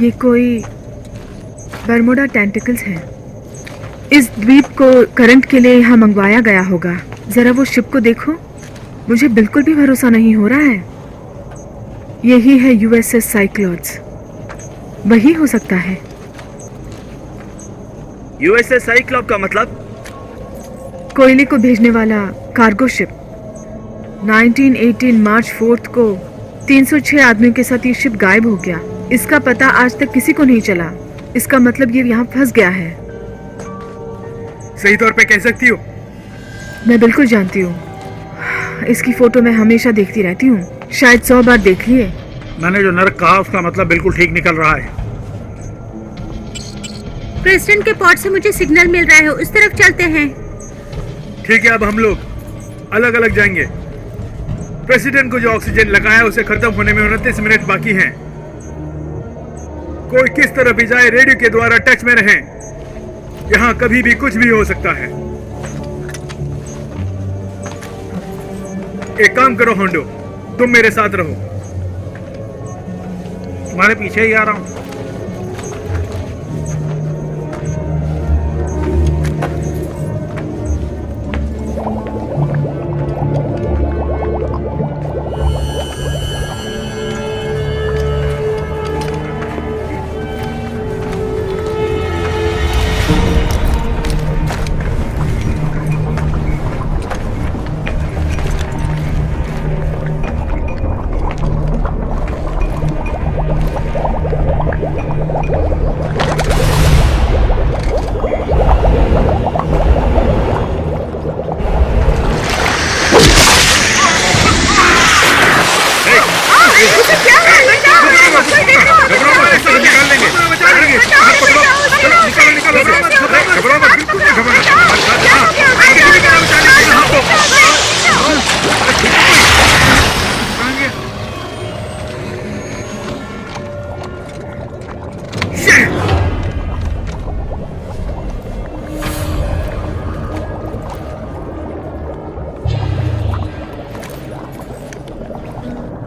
[SPEAKER 9] ये कोई बरमुडा टेंटिकल्स है। इस द्वीप को करंट के लिए यहाँ मंगवाया गया होगा। जरा वो शिप को देखो, मुझे बिल्कुल भी भरोसा नहीं हो रहा है। यही है यूएसएस साइक्लोड्स, वही हो सकता है।
[SPEAKER 1] यूएसएस साइक्लोप का मतलब?
[SPEAKER 9] कोयले को भेजने वाला कार्गो शिप। 1918 मार्च 4 को 306 आदमियों के साथ ये शिप गायब हो गया। इसका पता आज तक किसी को नहीं चला। इसका मतलब ये यहाँ फंस गया है।
[SPEAKER 2] सही तौर पे कह सकती हो?
[SPEAKER 9] मैं बिल्कुल जानती हूँ। इसकी फोटो मैं हमेशा देखती रहती हूँ, शायद 100 बार देख लिए।
[SPEAKER 5] मैंने जो नर्क कहा उसका मतलब बिल्कुल ठीक निकल रहा है।
[SPEAKER 4] प्रेसिडेंट के पॉड से मुझे सिग्नल मिल रहा है, उस तरफ चलते हैं।
[SPEAKER 2] ठीक है, अब हम लोग अलग अलग जाएंगे। प्रेसिडेंट को जो ऑक्सीजन लगाया उसे खत्म होने में 29 मिनट बाकी हैं। कोई किस तरफ भी जाए रेडियो के द्वारा टच में रहें। यहाँ कभी भी कुछ भी हो सकता है। एक काम करो होंडो, तुम मेरे साथ रहो।
[SPEAKER 5] तुम्हारे पीछे ही आ रहा हूँ।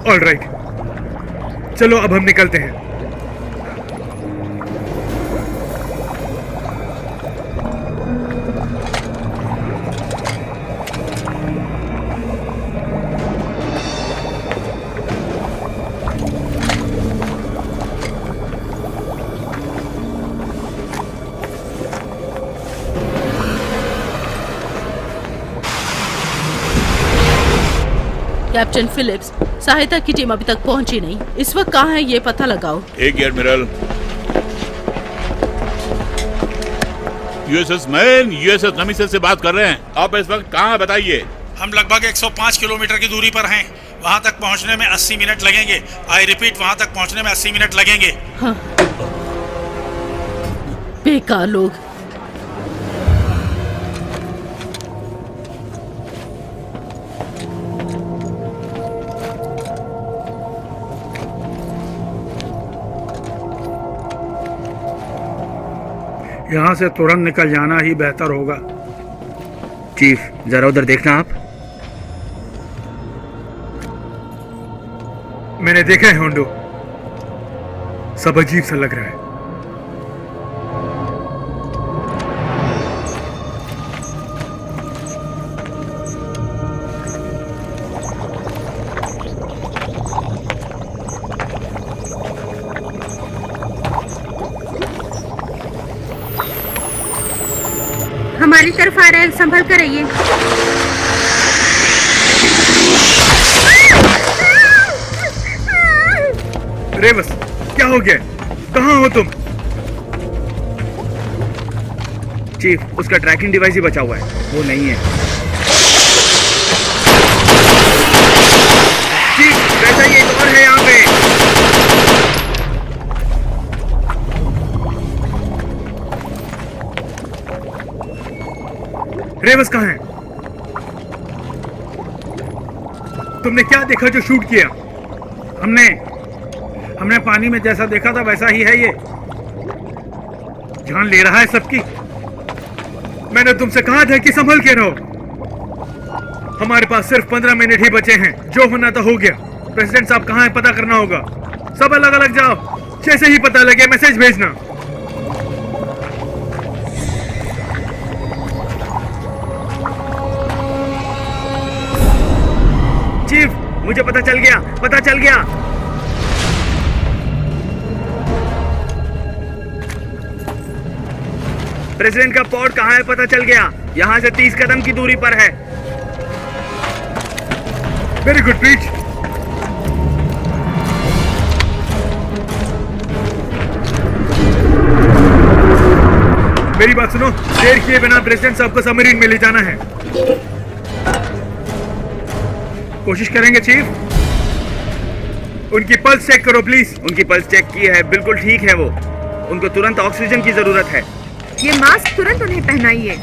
[SPEAKER 2] ऑलराइट, चलो अब हम निकलते हैं।
[SPEAKER 4] कैप्टन फिलिप्स, सहायता की टीम अभी तक पहुंची नहीं। इस वक्त कहाँ है ये पता लगाओ।
[SPEAKER 3] एक एडमिरल। यूएसएस मैन, यूएसएस नमीसल से बात कर रहे हैं। आप इस वक्त कहाँ हैं बताइए।
[SPEAKER 5] हम लगभग 105 किलोमीटर की दूरी पर हैं। वहाँ तक पहुँचने में 80 मिनट लगेंगे। आई रिपीट, वहाँ तक पहुँचने में 80 मिनट लगेंगे।
[SPEAKER 4] हाँ। बेकार लोग।
[SPEAKER 5] यहाँ से तुरंत निकल जाना ही बेहतर होगा।
[SPEAKER 1] चीफ, जरा उधर देखना आप।
[SPEAKER 2] मैंने देखा है होंडो, सब अजीब सा लग रहा है।
[SPEAKER 10] हमारी तरफ आ रहा है, संभल कर रहिए।
[SPEAKER 2] रेवस, क्या हो गया? कहाँ हो तुम?
[SPEAKER 1] चीफ, उसका ट्रैकिंग डिवाइस ही बचा हुआ है, वो नहीं है। चीफ, वैसा ही एक और है यहाँ पे।
[SPEAKER 2] रेवस कहाँ है? तुमने क्या देखा जो शूट किया?
[SPEAKER 5] हमने पानी में जैसा देखा था वैसा ही है ये।
[SPEAKER 2] जान ले रहा है सबकी। मैंने तुमसे कहा था कि संभल के रहो। हमारे पास सिर्फ 15 मिनट ही बचे हैं। जो होना तो हो गया। प्रेसिडेंट साहब कहाँ है पता करना होगा। सब अलग अलग जाओ। जैसे ही पता लगे मैसेज भेजना।
[SPEAKER 1] चीफ, मुझे पता चल गया, पता चल गया। प्रेसिडेंट का पॉड कहाँ है पता चल गया। यहाँ से 30 कदम की दूरी पर है।
[SPEAKER 2] Very good preach. मेरी बात सुनो, देर किए बिना प्रेसिडेंट साहब को सबमरीन में ले जाना है। कोशिश करेंगे चीफ। उनकी पल्स चेक करो प्लीज।
[SPEAKER 1] उनकी पल्स चेक की है, बिल्कुल ठीक है वो। उनको तुरंत ऑक्सीजन की जरूरत है।
[SPEAKER 10] ये मास्क तुरंत उन्हें पहनाइए।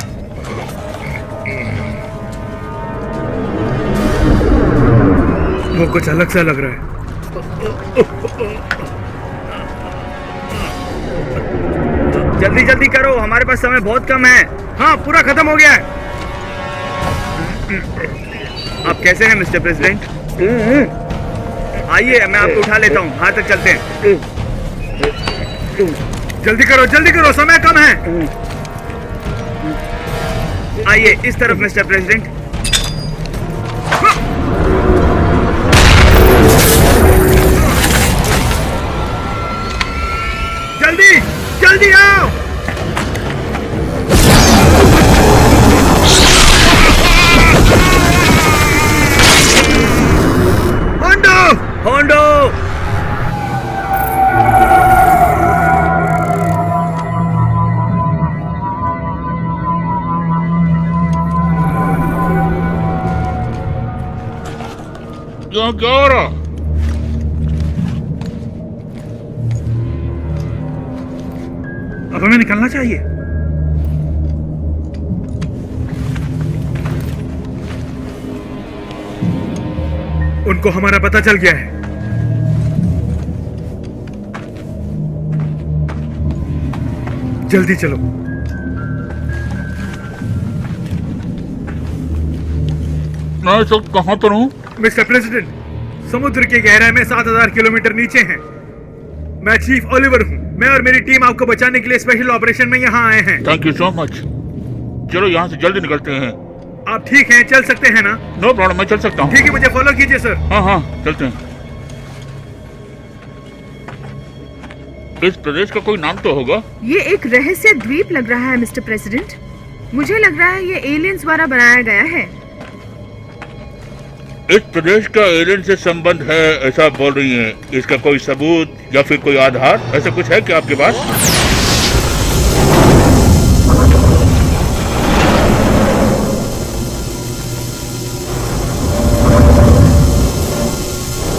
[SPEAKER 2] वो कुछ अलग सा लग रहा है।
[SPEAKER 1] जल्दी जल्दी करो, हमारे पास समय बहुत कम है।
[SPEAKER 2] हाँ, पूरा खत्म हो गया है।
[SPEAKER 1] आप कैसे हैं मिस्टर प्रेसिडेंट? आइए, मैं आपको उठा लेता हूँ। वहां तक चलते हैं।
[SPEAKER 2] जल्दी करो, समय कम है।
[SPEAKER 1] आइए इस तरफ मिस्टर प्रेसिडेंट।
[SPEAKER 2] जल्दी आओ।
[SPEAKER 1] होंडो,
[SPEAKER 3] क्या हो रहा?
[SPEAKER 2] अब हमें निकलना चाहिए। उनको हमारा पता चल गया है। जल्दी चलो।
[SPEAKER 3] मैं इस वक्त कहाँ पर हूँ?
[SPEAKER 2] मिस्टर प्रेसिडेंट, समुद्र की गहराई में 7000 किलोमीटर नीचे हैं। मैं चीफ ओलिवर हूँ। मैं और मेरी टीम आपको बचाने के लिए स्पेशल ऑपरेशन में यहाँ आए हैं।
[SPEAKER 3] Thank you so much. चलो यहाँ से जल्दी निकलते हैं।
[SPEAKER 2] आप ठीक हैं? चल सकते हैं ना?
[SPEAKER 3] नो प्रॉब्लम, मैं चल सकता हूँ।
[SPEAKER 2] ठीक है, मुझे फॉलो कीजिए सर।
[SPEAKER 3] हाँ, चलते हैं। इस प्रदेश का कोई नाम तो होगा?
[SPEAKER 10] ये एक रहस्य द्वीप लग रहा है मिस्टर प्रेसिडेंट। मुझे लग रहा है ये एलियंस द्वारा बनाया गया है।
[SPEAKER 3] इस प्रदेश का एलियन से संबंध है ऐसा बोल रही हैं। इसका कोई सबूत या फिर कोई आधार ऐसा कुछ है क्या आपके पास?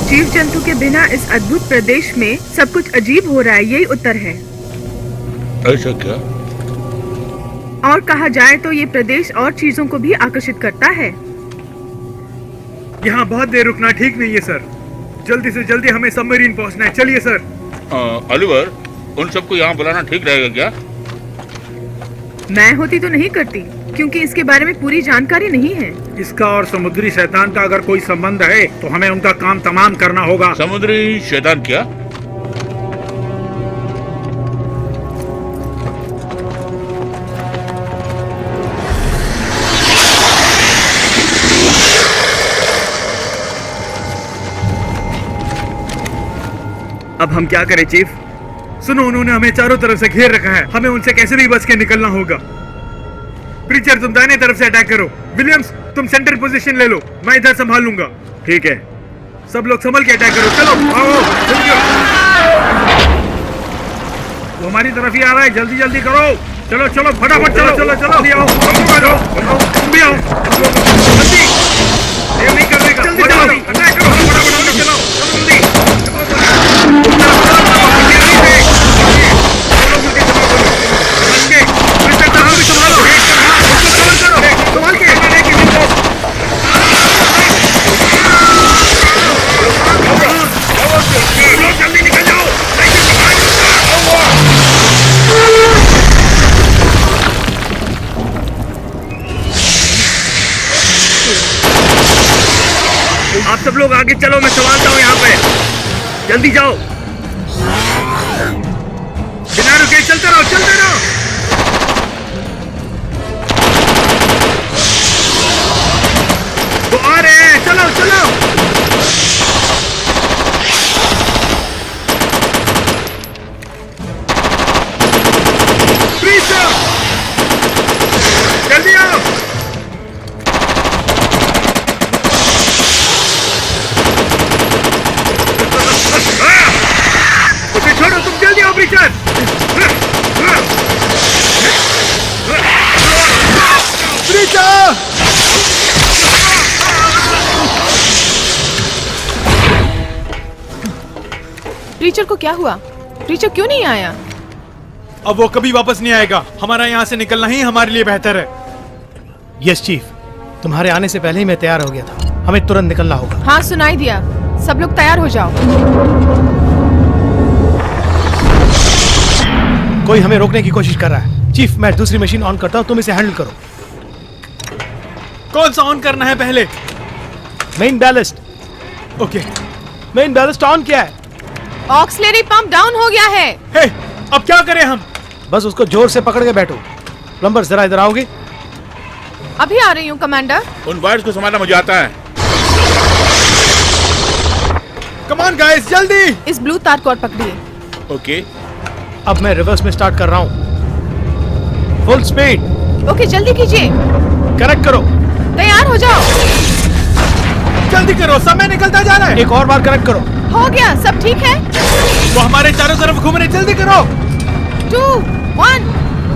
[SPEAKER 10] जीव जंतु के बिना इस अद्भुत प्रदेश में सब कुछ अजीब हो रहा है, यही उत्तर है।
[SPEAKER 3] ऐसा क्या?
[SPEAKER 10] और कहा जाए तो ये प्रदेश और चीजों को भी आकर्षित करता है।
[SPEAKER 2] यहाँ बहुत देर रुकना ठीक नहीं है सर। जल्दी से जल्दी हमें सबमरीन पहुँचना है। चलिए सर।
[SPEAKER 3] ओलिवर, उन सबको यहाँ बुलाना ठीक रहेगा क्या?
[SPEAKER 10] मैं होती तो नहीं करती, क्योंकि इसके बारे में पूरी जानकारी नहीं है।
[SPEAKER 5] इसका और समुद्री शैतान का अगर कोई संबंध है तो हमें उनका काम तमाम करना होगा।
[SPEAKER 3] समुद्री शैतान क्या?
[SPEAKER 1] अब हम क्या करें चीफ?
[SPEAKER 2] सुनो, उन्होंने हमें चारों तरफ से घेर रखा है। हमें उनसे कैसे भी बच के निकलना होगा। प्रीचर, तुम दाहिने तरफ से अटैक करो। विलियम्स, तुम सेंटर पोजीशन ले लो, मैं इधर संभाल लूंगा।
[SPEAKER 1] ठीक है।
[SPEAKER 2] सब लोग संभल के अटैक करो। चलो आओ, जल्दी आओ।
[SPEAKER 5] वो हमारी तरफ ही आ रहा है, जल्दी जल्दी करो। चलो चलो फटाफट चलो चलो चलो जल्दी आओ, तुम भी आओ जल्दी। देर नहीं करने का,
[SPEAKER 2] जल्दी
[SPEAKER 5] अटैक करो, फटाफट चलो जल्दी।
[SPEAKER 7] जल्दी निकल जाओ।
[SPEAKER 1] आप सब लोग आगे चलो, मैं संभालता हूँ यहाँ पे। जल्दी जाओ।
[SPEAKER 2] बिना रुके चलते रहो, चलते रहो। वो आ रहे हैं, चलो चलो। जल्दी आओ। उसे छोड़ो, तुम जल्दी आओ प्रीचर। प्रीचर!
[SPEAKER 9] प्रीचर को क्या हुआ? प्रीचर क्यों नहीं आया?
[SPEAKER 2] अब वो कभी वापस नहीं आएगा। हमारा यहाँ से निकलना ही हमारे लिए बेहतर है।
[SPEAKER 8] यस चीफ, तुम्हारे आने से पहले ही मैं तैयार हो गया था। हमें तुरंत निकलना होगा।
[SPEAKER 9] हाँ, सुनाई दिया। सब लोग तैयार हो जाओ।
[SPEAKER 8] कोई हमें रोकने की कोशिश कर रहा है। चीफ, मैं दूसरी मशीन ऑन करता हूँ, तुम इसे हैंडल करो।
[SPEAKER 2] कौन सा ऑन करना है पहले?
[SPEAKER 8] मेन बैलिस्ट।
[SPEAKER 2] ओके।
[SPEAKER 8] मेन बैलिस्ट ऑन किया है।
[SPEAKER 9] ऑक्सिलरी पंप डाउन हो गया है।
[SPEAKER 2] हे, अब क्या करें हम?
[SPEAKER 8] बस उसको जोर से पकड़ के बैठो। प्लम्बर, जरा इधर आओगे?
[SPEAKER 9] अभी आ रही हूँ कमांडर।
[SPEAKER 3] उन वायर्स को संभालना मुझे आता है।
[SPEAKER 2] कम ऑन गाइस, जल्दी।
[SPEAKER 9] इस ब्लू तार को और पकड़िए।
[SPEAKER 3] ओके।
[SPEAKER 8] अब मैं रिवर्स में स्टार्ट कर रहा हूँ। Full speed.
[SPEAKER 9] ओके, जल्दी कीजिए।
[SPEAKER 8] कनेक्ट करो।
[SPEAKER 9] तैयार हो जाओ।
[SPEAKER 2] जल्दी करो, समय निकलता जा रहा है।
[SPEAKER 8] एक और बार कनेक्ट करो।
[SPEAKER 9] हो गया, सब ठीक है।
[SPEAKER 2] वो हमारे चारों तरफ घूम रहे, जल्दी करो।
[SPEAKER 9] 2, 1,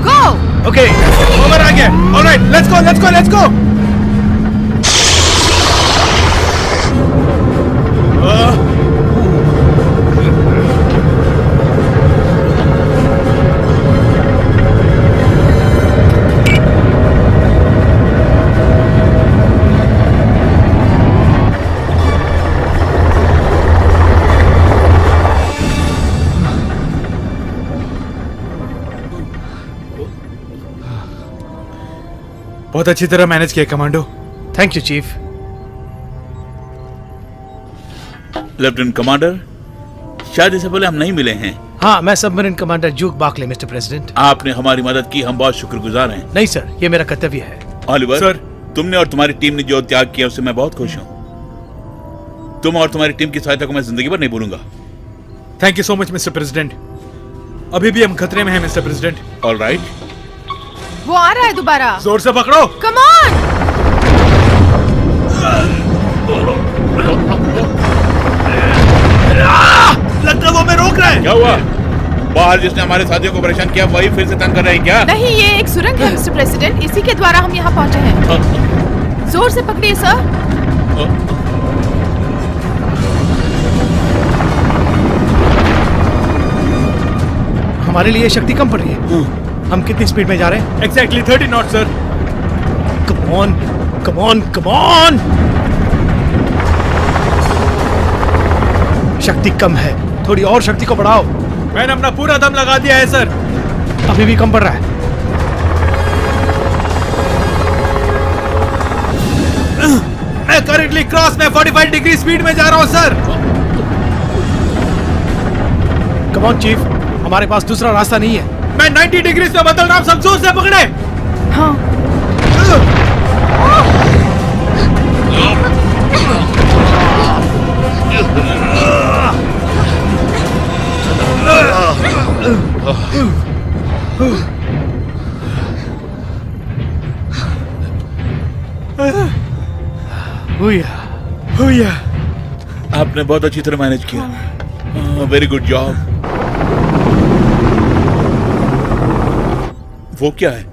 [SPEAKER 9] गो।
[SPEAKER 8] ओके,
[SPEAKER 2] ओवर आ गया। Alright, let's go let's go let's go. बहुत अच्छी तरह मैनेज किया commando.
[SPEAKER 8] Thank you chief.
[SPEAKER 3] Lieutenant commander, शायद इससे पहले हम नहीं मिले हैं।
[SPEAKER 8] हाँ, मैं सबमरीन कमांडर जूक बाकले, मिस्टर प्रेसिडेंट।
[SPEAKER 3] आपने हमारी मदद की, हम बहुत शुक्रगुजार हैं।
[SPEAKER 8] नहीं सर, ये मेरा कर्तव्य है।
[SPEAKER 3] Oliver
[SPEAKER 2] sir.
[SPEAKER 3] तुमने और तुम्हारी टीम ने जो त्याग किया उससे मैं बहुत खुश हूँ। तुम और तुम्हारी टीम की सहायता को मैं जिंदगी भर नहीं भूलूंगा।
[SPEAKER 2] Thank you so much mister president. अभी भी हम खतरे में हैं मिस्टर प्रेसिडेंट।
[SPEAKER 3] ऑलराइट।
[SPEAKER 9] वो आ रहा है दोबारा।
[SPEAKER 2] जोर से पकड़ो।
[SPEAKER 9] Come on.
[SPEAKER 2] लगता है वो हमें रोक रहा है।
[SPEAKER 3] क्या हुआ? बाहर जिसने हमारे साथियों को परेशान किया वही फिर से तंग कर रहे हैं क्या?
[SPEAKER 9] नहीं, ये एक सुरंग है मिस्टर प्रेसिडेंट, इसी के द्वारा हम यहाँ पहुँचे हैं। जोर से पकड़िए सर।
[SPEAKER 8] हमारे लिए शक्ति कम पड़ रही है। हम कितनी स्पीड में जा रहे हैं?
[SPEAKER 2] Exactly 30 not sir.
[SPEAKER 8] Come on, come on, come on. शक्ति कम है, थोड़ी और शक्ति को बढ़ाओ।
[SPEAKER 2] मैंने अपना पूरा दम लगा दिया है सर।
[SPEAKER 8] अभी भी कम पड़ रहा है।
[SPEAKER 2] मैं करंटली क्रॉस में 45 डिग्री स्पीड में जा रहा हूँ सर।
[SPEAKER 8] कम ऑन चीफ, हमारे पास दूसरा रास्ता नहीं है।
[SPEAKER 2] मैं 90 डिग्री से बदल रहा हूँ, सब जोर से पकड़े।
[SPEAKER 9] हाँ।
[SPEAKER 8] हुआ।
[SPEAKER 3] आपने बहुत अच्छी तरह मैनेज किया। Very good job. वो क्या है?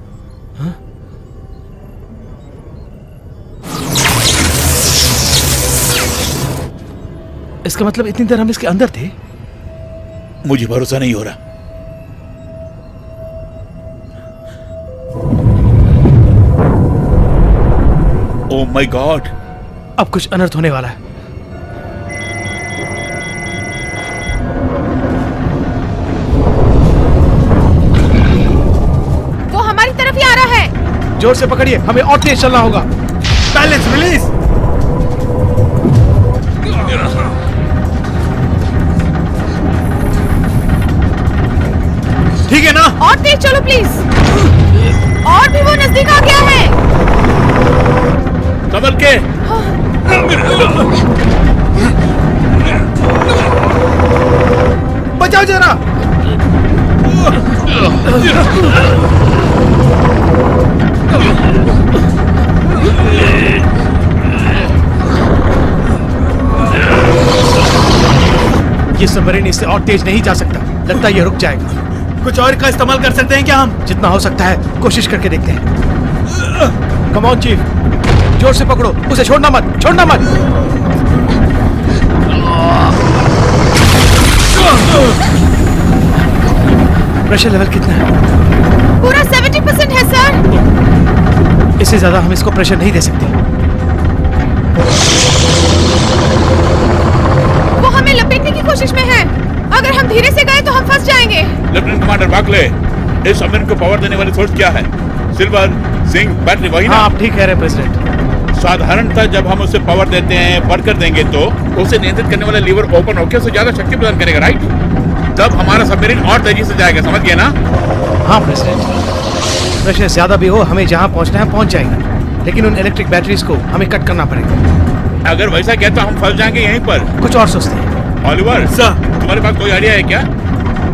[SPEAKER 8] इसका मतलब इतनी देर हम इसके अंदर थे?
[SPEAKER 3] मुझे भरोसा नहीं हो रहा। ओह माय गॉड,
[SPEAKER 8] अब कुछ अनर्थ होने वाला है।
[SPEAKER 9] वो हमारी तरफ ही आ रहा है।
[SPEAKER 8] जोर से पकड़िए, हमें और तेज चलना होगा।
[SPEAKER 2] Balance release. ठीक है ना?
[SPEAKER 9] और तेज चलो प्लीज। और भी वो नजदीक आ गया है।
[SPEAKER 3] संभल के।
[SPEAKER 2] बचाओ जरा।
[SPEAKER 8] ये सबमरीन इससे और तेज नहीं जा सकता। लगता है ये रुक जाएगा।
[SPEAKER 2] कुछ और का इस्तेमाल कर सकते हैं क्या हम?
[SPEAKER 8] जितना हो सकता है कोशिश करके देखते हैं। कम ऑन चीफ, जोर से पकड़ो, उसे छोड़ना मत, छोड़ना मत। प्रेशर लेवल कितना है?
[SPEAKER 9] पूरा 70% है सर।
[SPEAKER 8] इससे ज्यादा हम इसको प्रेशर नहीं दे सकते।
[SPEAKER 9] वो हमें लपेटने की कोशिश में है। अगर हम धीरे से गए तो हम फंस जाएंगे।
[SPEAKER 3] लेफ्टिनेंट कमांडर बाकले, इस सबमरीन को पावर देने वाली सोर्स क्या है? सिल्वर, जिंक, बैटरी, वही ना?
[SPEAKER 8] हाँ, आप ठीक कह रहे हैं प्रेसिडेंट।
[SPEAKER 3] साधारणतः जब हम उसे पावर देते हैं, बढ़कर देंगे तो उसे नियंत्रित करने वाला लीवर ओपन होकर उसे ज्यादा शक्ति प्रदान करेगा, राइट? तब हमारा सबमरीन और तेजी से जाएगा, समझ गए ना?
[SPEAKER 8] हाँ प्रेसिडेंट, प्रेशर ज्यादा भी हो, हमें जहाँ पहुँचना है पहुँच जाएगा। लेकिन उन इलेक्ट्रिक बैटरीज को हमें कट करना पड़ेगा।
[SPEAKER 3] अगर वैसा किया तो हम फंस जाएंगे यहीं पर।
[SPEAKER 8] कुछ और सोचते हैं।
[SPEAKER 3] ऑलिवर
[SPEAKER 2] सर,
[SPEAKER 3] तुम्हारे पास कोई आइडिया है क्या?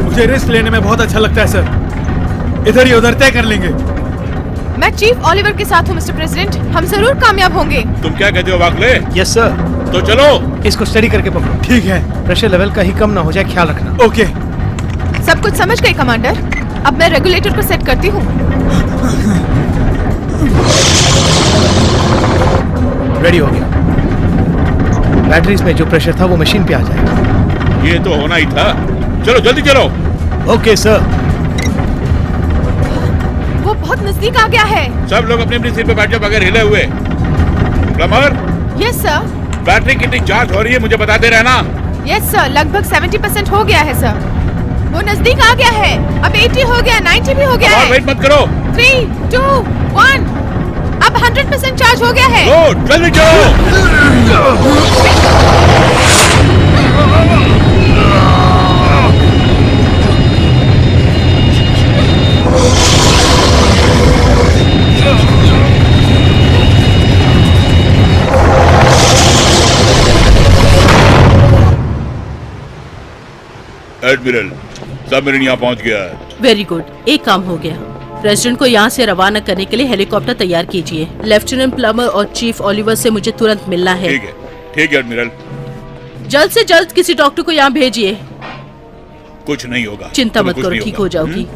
[SPEAKER 2] मुझे रिस्क लेने में बहुत अच्छा लगता है सर। इधर ही उधर तय कर लेंगे।
[SPEAKER 9] मैं चीफ ओलिवर के साथ हूँ मिस्टर प्रेसिडेंट। हम जरूर कामयाब होंगे।
[SPEAKER 3] तुम क्या कहते हो बाकले?
[SPEAKER 8] Yes sir.
[SPEAKER 3] तो चलो।
[SPEAKER 8] इसको स्टडी करके पकड़ो।
[SPEAKER 2] ठीक है।
[SPEAKER 8] प्रेशर लेवल कहीं कम ना हो जाए, ख्याल रखना।
[SPEAKER 2] ओके।
[SPEAKER 9] सब कुछ समझ गए कमांडर। अब मैं रेगुलेटर को सेट करती हूँ।
[SPEAKER 8] रेडी हो गया। बैटरीज में जो प्रेशर था वो मशीन पे आ जाएगा।
[SPEAKER 3] ये तो होना ही था। चलो जल्दी चलो।
[SPEAKER 8] Okay sir.
[SPEAKER 9] वो बहुत नजदीक आ गया है।
[SPEAKER 3] सब लोग अपनी अपनी सीट पे बैठ जाओ बगैर हिले हुए। Plumber,
[SPEAKER 9] yes sir.
[SPEAKER 3] बैटरी कितनी चार्ज हो रही है मुझे बताते रहना।
[SPEAKER 9] यस सर, लगभग 70% हो गया है सर। वो नजदीक आ गया है। अब 80 हो गया, 90 भी हो गया
[SPEAKER 3] और
[SPEAKER 9] है।
[SPEAKER 3] वेट मत करो।
[SPEAKER 9] 3, 2, 1। अब 100% चार्ज हो गया है।
[SPEAKER 3] लो जल्दी चलो। एडमिरल, सबमरीन यहाँ पहुँच गया है।
[SPEAKER 4] वेरी गुड, एक काम हो गया। प्रेसिडेंट को यहाँ से रवाना करने के लिए हेलीकॉप्टर तैयार कीजिए। लेफ्टिनेंट प्लमर और चीफ ओलिवर से मुझे तुरंत मिलना है।
[SPEAKER 3] ठीक है एडमिरल।
[SPEAKER 4] जल्द से जल्द किसी डॉक्टर को यहाँ भेजिए।
[SPEAKER 3] कुछ नहीं होगा,
[SPEAKER 4] चिंता
[SPEAKER 3] तुम्हें
[SPEAKER 4] मत
[SPEAKER 3] कुछ
[SPEAKER 4] करो,
[SPEAKER 3] नहीं
[SPEAKER 4] ठीक
[SPEAKER 3] होगा।
[SPEAKER 4] हो जाओगी।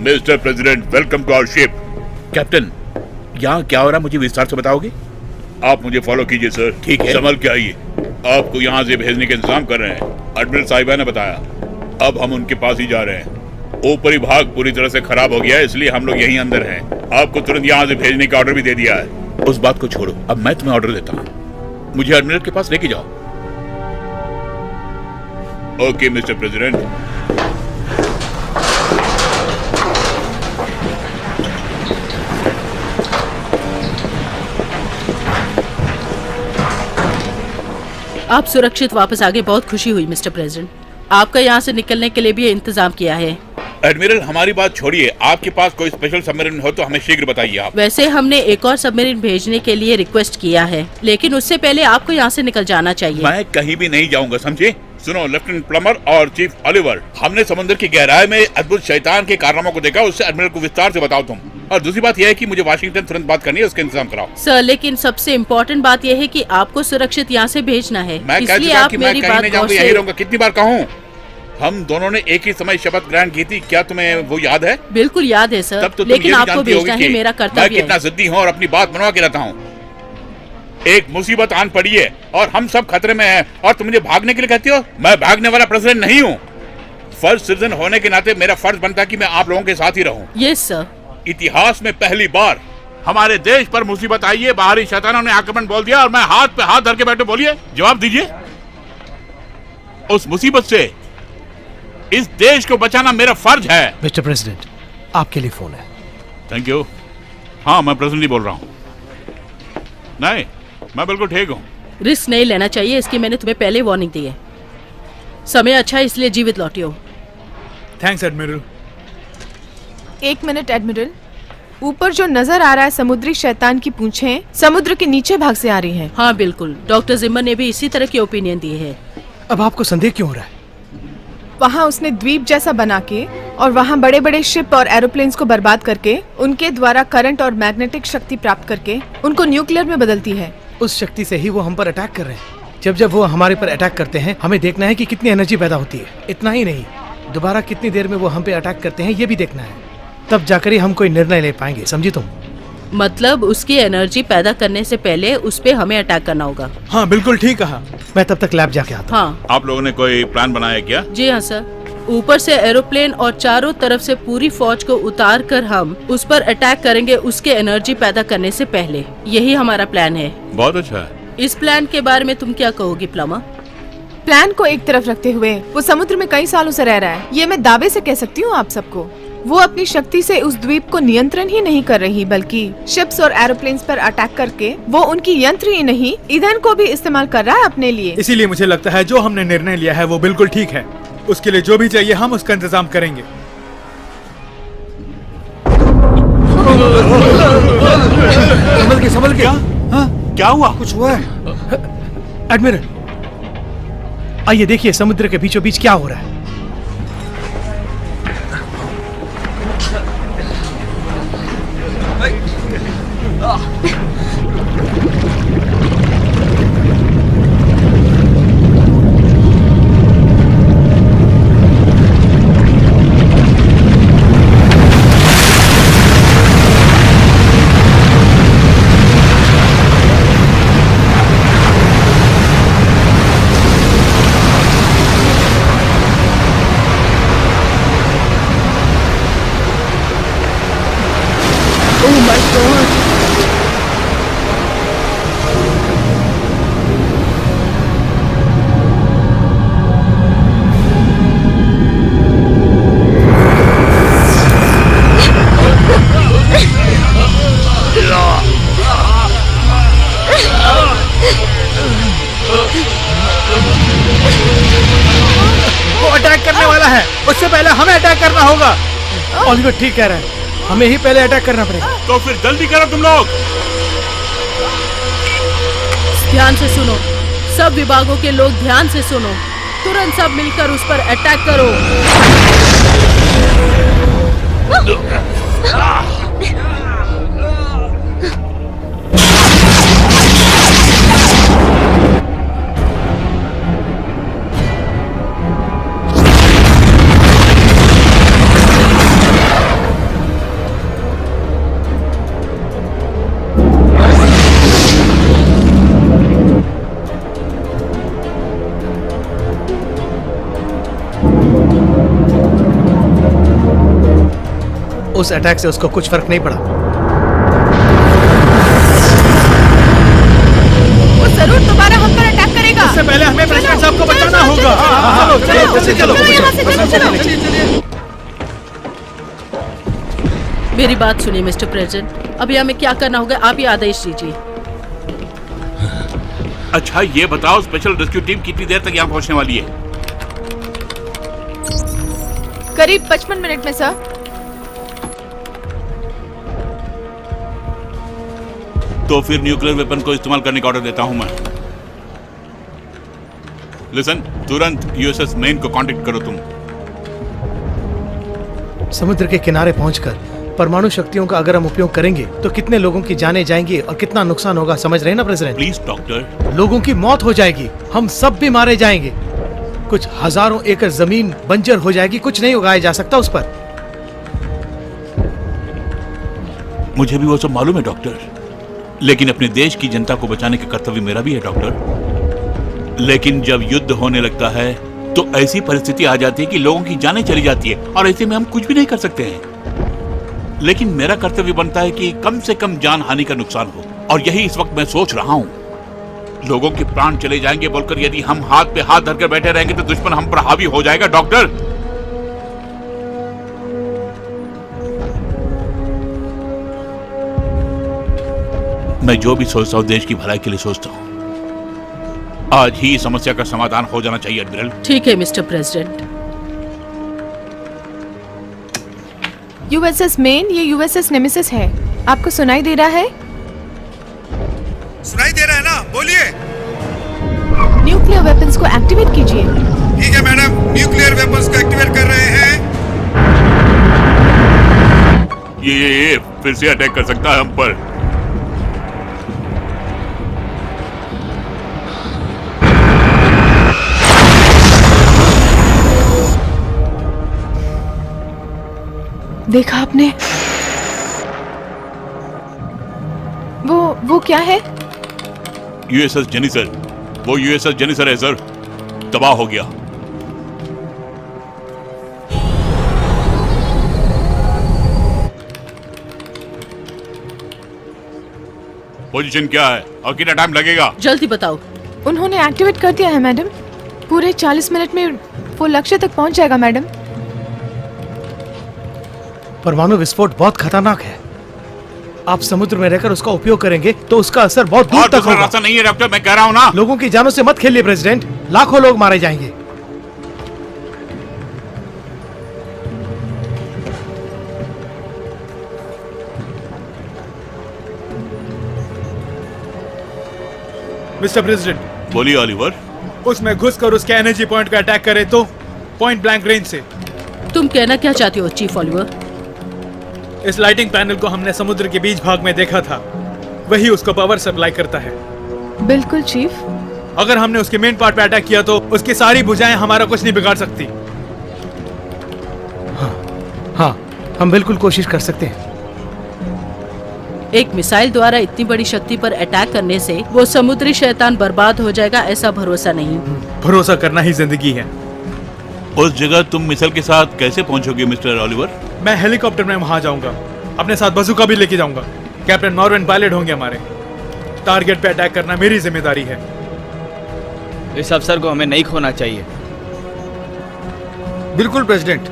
[SPEAKER 3] Mister president, welcome to our ship. Captain, यहाँ क्या हो रहा है मुझे विस्तार से बताओगे? आप मुझे फॉलो कीजिए सर। ठीक है, संभल के आइए। आपको यहाँ से भेजने का इंतजाम कर रहे हैं। एडमिरल साहिबा ने बताया, अब हम उनके पास ही जा रहे हैं। ऊपरी भाग पूरी तरह से खराब हो गया है, इसलिए हम लोग यहीं अंदर हैं। आपको तुरंत यहाँ से भेजने का ऑर्डर भी दे दिया है। उस बात को छोड़ो, अब मैं तुम्हें ऑर्डर देता हूँ, मुझे एडमिरल के पास लेके जाओ। Okay mister president.
[SPEAKER 4] आप सुरक्षित वापस आ गए, बहुत खुशी हुई मिस्टर प्रेसिडेंट। आपका यहाँ से निकलने के लिए भी इंतजाम किया है।
[SPEAKER 3] एडमिरल, हमारी बात छोड़िए, आपके पास कोई स्पेशल सबमरीन हो तो हमें शीघ्र बताइए आप।
[SPEAKER 4] वैसे हमने एक और सबमरीन भेजने के लिए रिक्वेस्ट किया है, लेकिन उससे पहले आपको यहाँ से निकल जाना चाहिए।
[SPEAKER 3] मैं कहीं भी नहीं जाऊंगा, समझे? सुनो लेफ्टिनेंट प्लमर और चीफ ओलिवर, हमने समुद्र की गहराई में अद्भुत शैतान के कारनामों को देखा, उससे एडमिरल को विस्तार से बताओ तुम। और दूसरी बात यह है कि मुझे वाशिंगटन तुरंत बात करनी है, उसका इंतजाम कराओ।
[SPEAKER 4] सर, लेकिन सबसे इम्पोर्टेंट बात यह है कि आपको सुरक्षित यहाँ से भेजना है,
[SPEAKER 3] मैं कह
[SPEAKER 4] इसलिए
[SPEAKER 3] चुका
[SPEAKER 4] आप
[SPEAKER 3] कि मैं
[SPEAKER 4] मेरी
[SPEAKER 3] कहीं
[SPEAKER 4] बात
[SPEAKER 3] नहीं
[SPEAKER 4] गौर
[SPEAKER 3] जाऊंगा,
[SPEAKER 4] से।
[SPEAKER 3] यही रहूंगा। कितनी बार कहूँ? हम दोनों ने एक ही समय शपथ ग्रहण की थी, क्या तुम्हें वो याद है?
[SPEAKER 4] बिल्कुल याद है सर,
[SPEAKER 3] तब तो तुम
[SPEAKER 4] लेकिन
[SPEAKER 3] ये भी
[SPEAKER 4] आपको
[SPEAKER 3] जानती
[SPEAKER 4] भेजना
[SPEAKER 3] होगी
[SPEAKER 4] है,
[SPEAKER 3] कि
[SPEAKER 4] मेरा
[SPEAKER 3] मैं
[SPEAKER 4] कर्तव्य
[SPEAKER 3] कितना
[SPEAKER 4] है।
[SPEAKER 3] जिद्दी हूँ और अपनी बात मनवा के रहता हूँ। एक मुसीबत आन पड़ी है और हम सब खतरे में हैं, और तुम मुझे भागने के लिए कहती हो? मैं भागने वाला प्रेसिडेंट नहीं हूँ। फर्स्ट सिटीजन होने के नाते मेरा फर्ज बनता है कि मैं आप लोगों के साथ ही रहूं।
[SPEAKER 4] Yes sir.
[SPEAKER 3] इतिहास में पहली बार हमारे देश पर मुसीबत आई है, बाहरी शैतानों ने आक्रमण बोल दिया और मैं हाथ पे हाथ धर के बैठे। बोलिए, जवाब दीजिए। उस मुसीबत से इस देश को बचाना मेरा फर्ज है।
[SPEAKER 8] मिस्टर प्रेसिडेंट, आपके लिए फोन है।
[SPEAKER 3] Thank you. हाँ, मैं प्रेसिडेंट ही बोल रहा हूँ। नहीं, मैं बिल्कुल ठीक हूँ।
[SPEAKER 4] रिस्क नहीं लेना चाहिए, इसकी मैंने तुम्हें पहले वार्निंग दी है। समय अच्छा है, इसलिए जीवित लौटियो।
[SPEAKER 2] Thanks admiral.
[SPEAKER 9] एक मिनट एडमिरल, ऊपर जो नजर आ रहा है समुद्री शैतान की पूंछें समुद्र के नीचे भाग से आ रही हैं।
[SPEAKER 4] हाँ बिल्कुल, डॉक्टर जिम्मर ने भी इसी तरह की ओपिनियन दी है।
[SPEAKER 8] अब आपको संदेह क्यों हो रहा है?
[SPEAKER 9] वहाँ उसने द्वीप जैसा बना के और वहाँ बड़े बड़े शिप और एरोप्लेन्स को बर्बाद करके उनके द्वारा करंट और मैग्नेटिक शक्ति प्राप्त करके उनको न्यूक्लियर में बदलती है।
[SPEAKER 8] उस शक्ति से ही वो हम पर अटैक कर रहे हैं। जब वो हमारे पर अटैक करते हैं, हमें देखना है कि कितनी एनर्जी पैदा होती है। इतना ही नहीं, दोबारा कितनी देर में वो हम पे अटैक करते हैं ये भी देखना है। तब जाकर ही हम कोई निर्णय ले पाएंगे, समझी तुम?
[SPEAKER 4] मतलब उसकी एनर्जी पैदा करने से पहले उस पे हमें अटैक करना होगा।
[SPEAKER 2] हाँ बिल्कुल ठीक कहा।
[SPEAKER 8] मैं तब तक लैब जाके आता हूँ।
[SPEAKER 4] हाँ
[SPEAKER 3] आप लोगों ने कोई प्लान बनाया क्या?
[SPEAKER 4] जी हाँ सर, ऊपर से एरोप्लेन और चारों तरफ से पूरी फौज को उतार कर हम उस पर अटैक करेंगे उसके एनर्जी पैदा करने से पहले। यही हमारा प्लान है।
[SPEAKER 3] बहुत अच्छा है।
[SPEAKER 4] इस प्लान के बारे में तुम क्या कहोगी प्लमा?
[SPEAKER 9] प्लान को एक तरफ रखते हुए वो समुद्र में कई सालों से रह रहा है, ये मैं दावे से कह सकती हूँ आप सबको। वो अपनी शक्ति से उस द्वीप को नियंत्रण ही नहीं कर रही, बल्कि शिप्स और एरोप्लेन्स पर अटैक करके वो उनकी यंत्र ही नहीं ईंधन को भी इस्तेमाल कर रहा है अपने लिए।
[SPEAKER 2] इसीलिए मुझे लगता है जो हमने निर्णय लिया है वो बिल्कुल ठीक है। उसके लिए जो भी चाहिए हम उसका इंतजाम करेंगे।
[SPEAKER 6] संभल के हाँ?
[SPEAKER 3] क्या हुआ?
[SPEAKER 6] कुछ हुआ है?
[SPEAKER 8] एडमिरल, आइए देखिए समुद्र के बीचों बीच क्या हो रहा है। वो अटैक करने वाला है, उससे पहले हमें अटैक करना होगा। ऑलिवर ठीक कह रहा है, हमें ही पहले अटैक करना पड़ेगा।
[SPEAKER 3] तो फिर जल्दी करो तुम लोग।
[SPEAKER 4] ध्यान से सुनो, सब विभागों के लोग ध्यान से सुनो। तुरंत सब मिलकर उस पर अटैक करो।
[SPEAKER 8] उस अटैक से उसको कुछ फर्क नहीं पड़ा।
[SPEAKER 9] वो जरूर दोबारा हम पर अटैक करेगा।
[SPEAKER 2] इससे पहले हमें प्रेसिडेंट साहब को बचाना होगा। चलो।
[SPEAKER 4] मेरी बात सुनिए मिस्टर प्रेसिडेंट, अभी हमें क्या करना होगा आप ही आदेश दीजिए।
[SPEAKER 3] अच्छा ये बताओ, स्पेशल रेस्क्यू टीम कितनी देर तक यहाँ पहुँचने वाली है?
[SPEAKER 9] करीब 55 मिनट में सर।
[SPEAKER 3] तो फिर न्यूक्लियर वेपन को इस्तेमाल करने का ऑर्डर देता हूं मैं। लिसन, तुरंत यूएसएस मेन को कांटेक्ट करो तुम।
[SPEAKER 8] समुद्र के किनारे पहुंचकर परमाणु शक्तियों का अगर हम उपयोग करेंगे तो कितने लोगों की जानें जाएंगी और कितना नुकसान होगा, समझ रहे हैं ना प्रेसिडेंट?
[SPEAKER 3] Please doctor.
[SPEAKER 8] लोगों की मौत हो जाएगी, हम सब भी मारे जाएंगे, कुछ हजारों एकड़ जमीन बंजर हो जाएगी, कुछ नहीं उगाया जा सकता उस पर।
[SPEAKER 3] मुझे भी वो सब मालूम है डॉक्टर, लेकिन अपने देश की जनता को बचाने का कर्तव्य मेरा भी है डॉक्टर। लेकिन जब युद्ध होने लगता है तो ऐसी परिस्थिति आ जाती है कि लोगों की जानें चली जाती है और ऐसे में हम कुछ भी नहीं कर सकते हैं। लेकिन मेरा कर्तव्य बनता है कि कम से कम जान हानि का नुकसान हो, और यही इस वक्त मैं सोच रहा हूं। लोगों के प्राण चले जाएंगे बोलकर यदि हम हाथ पे हाथ धरकर बैठे रहेंगे तो दुश्मन हम पर हावी हो जाएगा डॉक्टर। मैं जो भी सोचता हूँ देश की भलाई के लिए सोचता हूँ। आज ही इस समस्या का समाधान हो जाना चाहिए एडमिरल।
[SPEAKER 4] ठीक है मिस्टर प्रेसिडेंट।
[SPEAKER 9] यूएसएस मेन, ये यूएसएस नेमेसिस है। आपको सुनाई दे रहा है?
[SPEAKER 7] सुनाई दे रहा है ना, बोलिए।
[SPEAKER 9] न्यूक्लियर वेपन्स को एक्टिवेट कीजिए।
[SPEAKER 7] ठीक है मैडम, न्यूक्लियर वेपन्स को एक्टिवेट कर रहे हैं।
[SPEAKER 3] ये फिर से अटैक कर सकता है हम पर।
[SPEAKER 9] देखा आपने? वो क्या है?
[SPEAKER 3] यूएसएस जेनिसर, वो यूएसएस जेनिसर है सर, तबाह हो गया। पोजीशन क्या है और कितना टाइम लगेगा?
[SPEAKER 4] जल्दी बताओ।
[SPEAKER 9] उन्होंने एक्टिवेट कर दिया है मैडम। पूरे 40 मिनट में वो लक्ष्य तक पहुंच जाएगा मैडम।
[SPEAKER 8] परमाणु विस्फोट बहुत खतरनाक है। आप समुद्र में रहकर उसका उपयोग करेंगे तो उसका असर बहुत दूर तक होगा।
[SPEAKER 3] रास्ता नहीं है डॉक्टर, मैं कह रहा हूं ना।
[SPEAKER 8] लोगों की जानों से मत खेलिए प्रेसिडेंट, लाखों लोग मारे जाएंगे।
[SPEAKER 2] Mister president.
[SPEAKER 3] बोलिए ऑलिवर।
[SPEAKER 2] उसमें घुसकर उसके एनर्जी पॉइंट का अटैक करे तो पॉइंट ब्लैंक रेंज से।
[SPEAKER 4] तुम कहना क्या चाहते हो चीफ ऑलिवर?
[SPEAKER 2] इस लाइटिंग पैनल को हमने समुद्र के बीच भाग में देखा था, वही उसको पावर सप्लाई करता है।
[SPEAKER 9] बिल्कुल चीफ।
[SPEAKER 2] अगर हमने उसके मेन पार्ट पे अटैक किया तो उसकी सारी भुजाएं हमारा कुछ नहीं बिगाड़ सकती।
[SPEAKER 8] हाँ, हम बिल्कुल कोशिश कर सकते हैं।
[SPEAKER 4] एक मिसाइल द्वारा इतनी बड़ी शक्ति पर अटैक करने से वो समुद्री शैतान बर्बाद हो जाएगा, ऐसा भरोसा नहीं।
[SPEAKER 2] भरोसा करना ही जिंदगी है।
[SPEAKER 3] उस जगह तुम मिसाइल के साथ कैसे पहुंचोगे मिस्टर ऑलिवर?
[SPEAKER 2] मैं हेलीकॉप्टर में वहां जाऊंगा, अपने साथ बंदूक भी लेके जाऊंगा। कैप्टन नॉर्वेन पायलट होंगे हमारे। टारगेट पे अटैक करना मेरी जिम्मेदारी है।
[SPEAKER 1] इस अवसर को हमें नहीं खोना चाहिए।
[SPEAKER 6] बिल्कुल प्रेसिडेंट।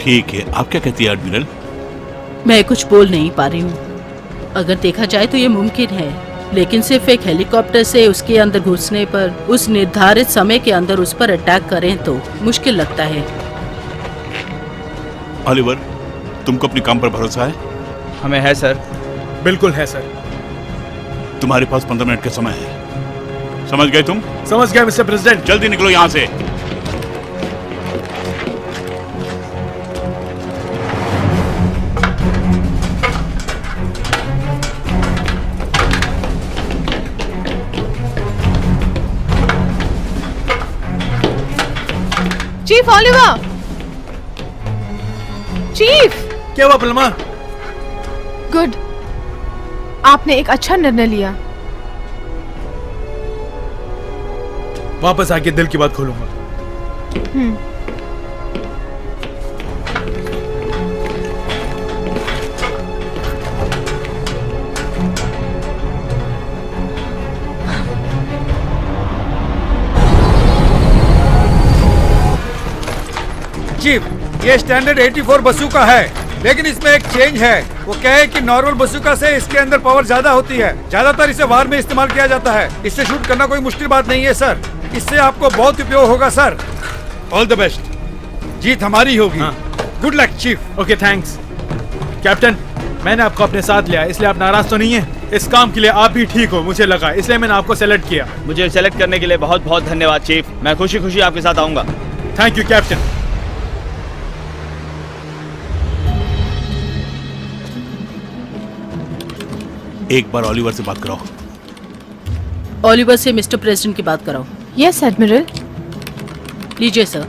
[SPEAKER 3] ठीक है, आप क्या कहती है एडमिरल?
[SPEAKER 4] मैं कुछ बोल नहीं पा रही हूँ। अगर देखा जाए तो ये मुमकिन है, लेकिन सिर्फ एक हेलीकॉप्टर से उसके अंदर घुसने पर उस निर्धारित समय के अंदर उस पर अटैक करें तो मुश्किल लगता है।
[SPEAKER 3] ऑलिवर, तुमको अपने काम पर भरोसा है?
[SPEAKER 1] हमें है सर।
[SPEAKER 2] बिल्कुल है सर।
[SPEAKER 3] तुम्हारे पास 15 मिनट का समय है। समझ गए तुम?
[SPEAKER 2] समझ गया मिस्टर प्रेसिडेंट।
[SPEAKER 3] जल्दी निकलो यहाँ से।
[SPEAKER 9] Chief Oliver, chief.
[SPEAKER 2] क्या हुआ पलमा?
[SPEAKER 9] गुड, आपने एक अच्छा निर्णय लिया।
[SPEAKER 2] वापस आके दिल की बात खोलूंगा।
[SPEAKER 6] चीफ, ये स्टैंडर्ड 84 बसूका है, लेकिन इसमें एक चेंज है। वो क्या है कि नॉर्मल बसूका से इसके अंदर पावर ज्यादा होती है। ज्यादातर इसे वार में इस्तेमाल किया जाता है। इससे शूट करना कोई मुश्किल बात नहीं है सर। इससे आपको बहुत उपयोग होगा सर। All the best. जीत हमारी होगी। Good luck chief.
[SPEAKER 2] Okay, thanks captain. मैंने आपको अपने साथ लिया, इसलिए आप नाराज तो नहीं है? इस काम के लिए आप भी ठीक हो, मुझे लगा, इसलिए मैंने आपको सेलेक्ट किया।
[SPEAKER 1] मुझे सेलेक्ट करने के लिए बहुत बहुत धन्यवाद चीफ। मैं खुशी खुशी आपके साथ आऊंगा।
[SPEAKER 2] Thank you captain.
[SPEAKER 3] एक बार ओलिवर से बात कराओ।
[SPEAKER 4] ओलिवर से मिस्टर प्रेसिडेंट की बात कराओ।
[SPEAKER 9] Yes admiral.
[SPEAKER 4] लीजिए सर।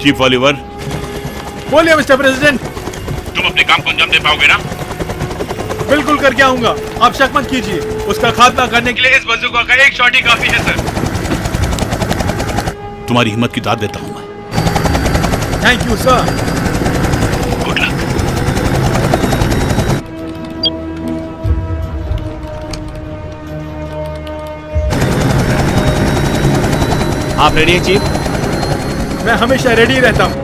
[SPEAKER 3] चीफ ओलिवर,
[SPEAKER 2] बोलिए मिस्टर प्रेसिडेंट।
[SPEAKER 3] तुम अपने काम को अंजाम दे पाओगे ना?
[SPEAKER 2] बिल्कुल करके आऊंगा, आप शक मत कीजिए। उसका खात्मा करने के लिए इस बंदूक का एक शॉट ही काफी है सर।
[SPEAKER 3] तुम्हारी हिम्मत की दाद देता हूं मैं।
[SPEAKER 2] Thank you sir.
[SPEAKER 3] Good luck.
[SPEAKER 1] आप रेडी हैं चीफ?
[SPEAKER 2] मैं हमेशा रेडी रहता हूँ।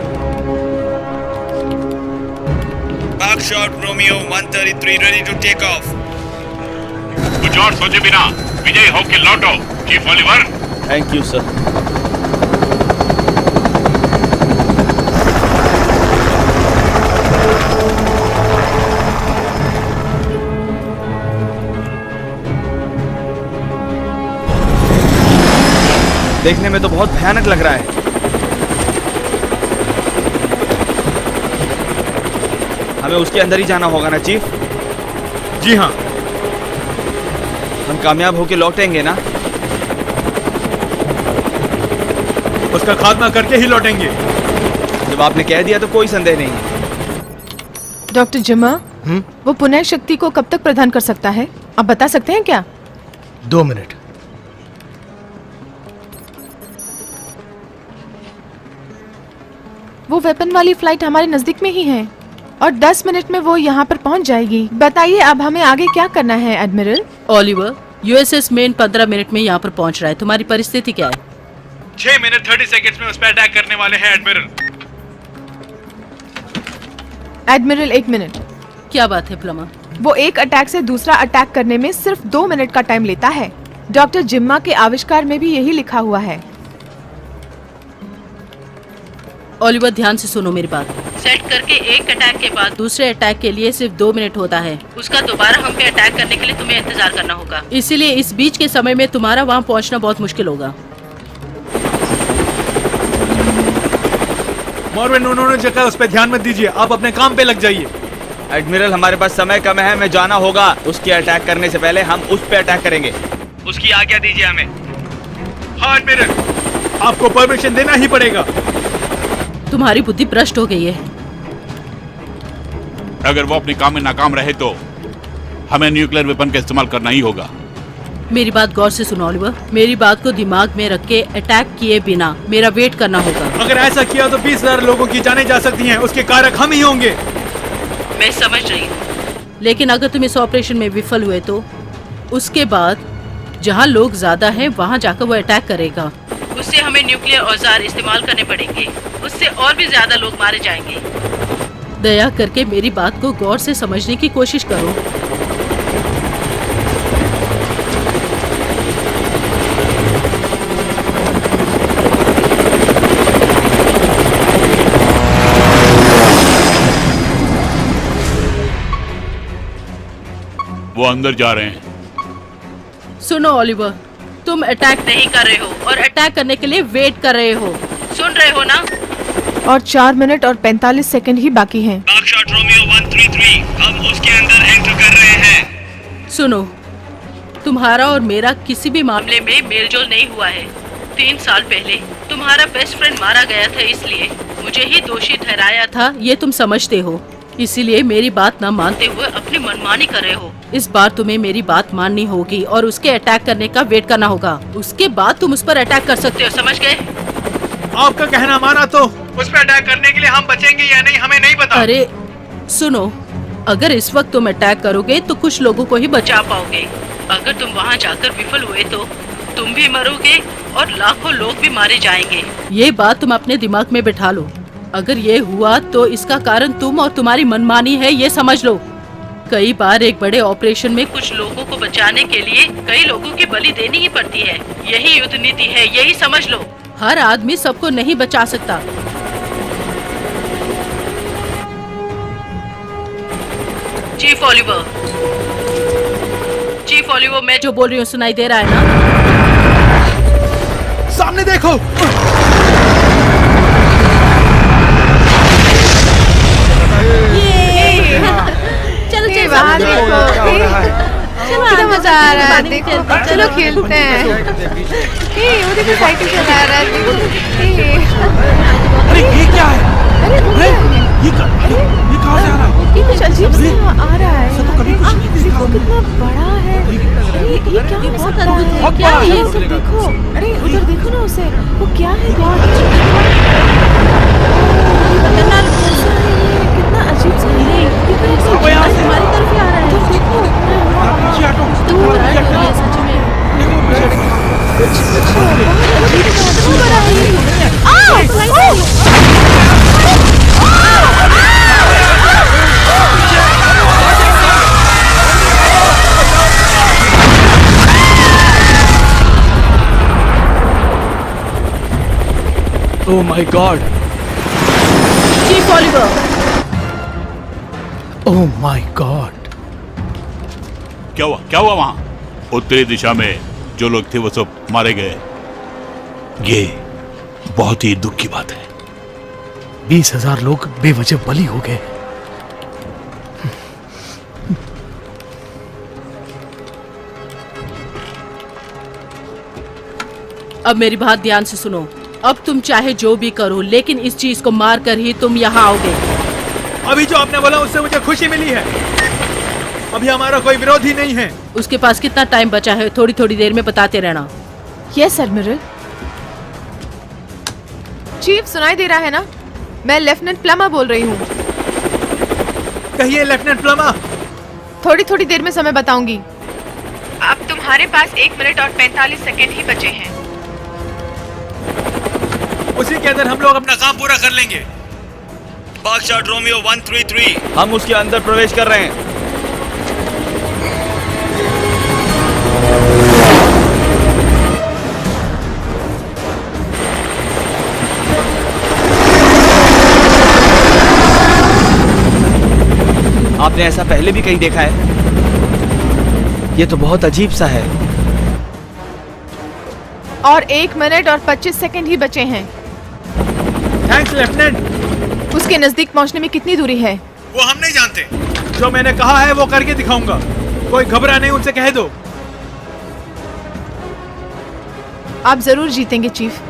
[SPEAKER 1] Buckshot Romeo 133 ready to take off.
[SPEAKER 3] कुछ और सोचे बिना विजय होके लौटो chief Oliver.
[SPEAKER 1] Thank you sir. देखने में तो बहुत भयानक लग रहा है। हमें उसके अंदर ही जाना होगा ना चीफ?
[SPEAKER 2] जी हाँ।
[SPEAKER 1] हम कामयाब होके लौटेंगे ना?
[SPEAKER 2] उसका खात्मा करके ही लौटेंगे।
[SPEAKER 1] जब आपने कह दिया तो कोई संदेह नहीं है।
[SPEAKER 9] डॉक्टर जिमा, वो पुनः शक्ति को कब तक प्रदान कर सकता है, आप बता सकते हैं क्या?
[SPEAKER 8] 2 मिनट।
[SPEAKER 9] वो वेपन वाली फ्लाइट हमारे नजदीक में ही है और 10 मिनट में वो यहाँ पर पहुँच जाएगी। बताइए अब हमें आगे क्या करना है admiral?
[SPEAKER 4] Oliver, USS main 15 minute में यहाँ पर पहुँच रहा है। तुम्हारी परिस्थिति क्या है?
[SPEAKER 2] 6 मिनट 30 सेकंड्स में उस पर अटैक करने वाले हैं एडमिरल।
[SPEAKER 9] Admiral 1 minute.
[SPEAKER 4] क्या बात है प्लमा?
[SPEAKER 9] वो एक अटैक से दूसरा अटैक करने में सिर्फ 2 मिनट का टाइम लेता है। डॉक्टर जिम्मा के आविष्कार में भी यही लिखा हुआ है।
[SPEAKER 4] ओलिवर, ध्यान से सुनो मेरी बात। सेट करके एक अटैक के बाद दूसरे अटैक के लिए सिर्फ 2 मिनट होता है। उसका दोबारा हम पे अटैक करने के लिए तुम्हें इंतजार करना होगा। इसीलिए इस बीच के समय में तुम्हारा वहाँ पहुँचना बहुत मुश्किल होगा।
[SPEAKER 2] मॉर्विन, उन्होंने जगह उस पर ध्यान मत दीजिए, आप अपने काम पे लग जाइए।
[SPEAKER 1] एडमिरल, हमारे पास समय कम है, हमें जाना होगा। उसके अटैक करने से पहले हम उस पे अटैक करेंगे। उसकी आज्ञा दीजिए हमें।
[SPEAKER 2] हाँ एडमिरल, आपको परमिशन देना ही पड़ेगा।
[SPEAKER 4] तुम्हारी बुद्धि भ्रष्ट हो गई है।
[SPEAKER 3] अगर वो अपने काम में नाकाम रहे तो हमें न्यूक्लियर वेपन का इस्तेमाल करना ही होगा।
[SPEAKER 4] मेरी बात गौर से सुनो ओलिवर। मेरी बात को दिमाग में रख के अटैक किए बिना मेरा वेट करना होगा।
[SPEAKER 2] अगर ऐसा किया तो 20,000 लोगों की जानें जा सकती हैं। उसके कारक हम ही होंगे।
[SPEAKER 4] मैं समझ रही हूँ, लेकिन अगर तुम इस ऑपरेशन में विफल हुए तो उसके बाद जहाँ लोग ज्यादा हैं वहाँ जाकर वो अटैक करेगा। उससे हमें न्यूक्लियर औजार इस्तेमाल करने पड़ेंगे। उससे और भी ज्यादा लोग मारे जाएंगे। दया करके मेरी बात को गौर से समझने की कोशिश करो।
[SPEAKER 3] वो अंदर जा रहे हैं।
[SPEAKER 4] सुनो ऑलिवर, तुम अटैक नहीं कर रहे हो और अटैक करने के लिए वेट कर रहे हो। सुन रहे हो ना?
[SPEAKER 9] और 4 मिनट और 45 सेकंड ही बाकी हैं।
[SPEAKER 1] बागशॉट रोमियो 133, हम उसके अंदर एंटर कर रहे हैं।
[SPEAKER 4] सुनो, तुम्हारा और मेरा किसी भी मामले में मेलजोल नहीं हुआ है। 3 साल पहले तुम्हारा बेस्ट फ्रेंड मारा गया था, इसलिए मुझे ही दोषी ठहराया था, ये तुम समझते हो। इसीलिए मेरी बात न मानते हुए अपनी मनमानी कर रहे हो। इस बार तुम्हें मेरी बात माननी होगी और उसके अटैक करने का वेट करना होगा। उसके बाद तुम उस पर अटैक कर सकते हो, समझ गए?
[SPEAKER 2] आपका कहना माना तो उस पर अटैक करने के लिए हम बचेंगे या नहीं हमें नहीं पता।
[SPEAKER 4] अरे सुनो, अगर इस वक्त तुम अटैक करोगे तो कुछ लोगों को ही बचा पाओगे। अगर तुम वहाँ जाकर विफल हुए तो तुम भी मरोगे और लाखों लोग भी मारे जाएंगे। ये बात तुम अपने दिमाग में बिठा लो। अगर ये हुआ तो इसका कारण तुम और तुम्हारी मनमानी है, ये समझ लो। कई बार एक बड़े ऑपरेशन में कुछ लोगों को बचाने के लिए कई लोगों की बलि देनी ही पड़ती है। यही युद्ध नीति है, यही समझ लो। हर आदमी सबको नहीं बचा सकता। चीफ ऑलिवर, चीफ ऑलिवर, मैं जो बोल रही हूँ सुनाई दे रहा है ना?
[SPEAKER 2] सामने देखो।
[SPEAKER 4] चलो
[SPEAKER 9] ये वहाँ देखो, कितना मजा आ रहा है। देखो, चलो खेलते हैं। वो देखो साइकिल चला रहा है।
[SPEAKER 2] अरे ये क्या है?
[SPEAKER 9] अरे
[SPEAKER 2] ये कहाँ से आ रहा है?
[SPEAKER 9] ये कुछ अजीब सा आ रहा है। देखो कितना बड़ा है। अरे ये क्या हो सकता है? क्या है ये सब? देखो, अरे उधर देखो ना उसे। वो क्या है? कितना अजीब सा है। हमारी तरफ ही आ रहा है। देखो, सच में
[SPEAKER 1] oh my God,
[SPEAKER 4] chief Oliver.
[SPEAKER 8] Oh my God.
[SPEAKER 3] क्या हुआ वहां? उत्तरी दिशा में जो लोग थे वो सब मारे गए। ये बहुत ही दुख की बात है।
[SPEAKER 8] 20,000 लोग बेवजह बलि हो गए।
[SPEAKER 4] अब मेरी बात ध्यान से सुनो। अब तुम चाहे जो भी करो, लेकिन इस चीज को मार कर ही तुम यहाँ आओगे।
[SPEAKER 2] अभी जो आपने बोला उससे मुझे खुशी मिली है। अभी हमारा कोई विरोधी नहीं है।
[SPEAKER 4] उसके पास कितना टाइम बचा है? थोड़ी थोड़ी देर में बताते रहना।
[SPEAKER 9] Yes admiral. चीफ सुनाई दे रहा है ना? मैं लेफ्टिनेंट प्लमा बोल रही हूँ।
[SPEAKER 2] कहिए लेफ्टिनेंट प्लमा।
[SPEAKER 9] थोड़ी थोड़ी देर में समय बताऊंगी। अब तुम्हारे पास 1 मिनट और 45 सेकंड ही बचे हैं।
[SPEAKER 2] उसी के अंदर हम लोग अपना काम पूरा कर लेंगे।
[SPEAKER 1] बागशॉट रोमियो 133, हम उसके अंदर प्रवेश कर रहे हैं। आपने ऐसा पहले भी कहीं देखा है? ये तो बहुत अजीब सा है।
[SPEAKER 9] और 1 मिनट और 25 सेकंड ही बचे हैं।
[SPEAKER 2] Thanks lieutenant.
[SPEAKER 9] उसके नजदीक पहुंचने में कितनी दूरी है?
[SPEAKER 2] वो हम नहीं जानते। जो मैंने कहा है वो करके दिखाऊंगा। कोई घबरा नहीं, उनसे कह दो।
[SPEAKER 9] आप जरूर जीतेंगे चीफ।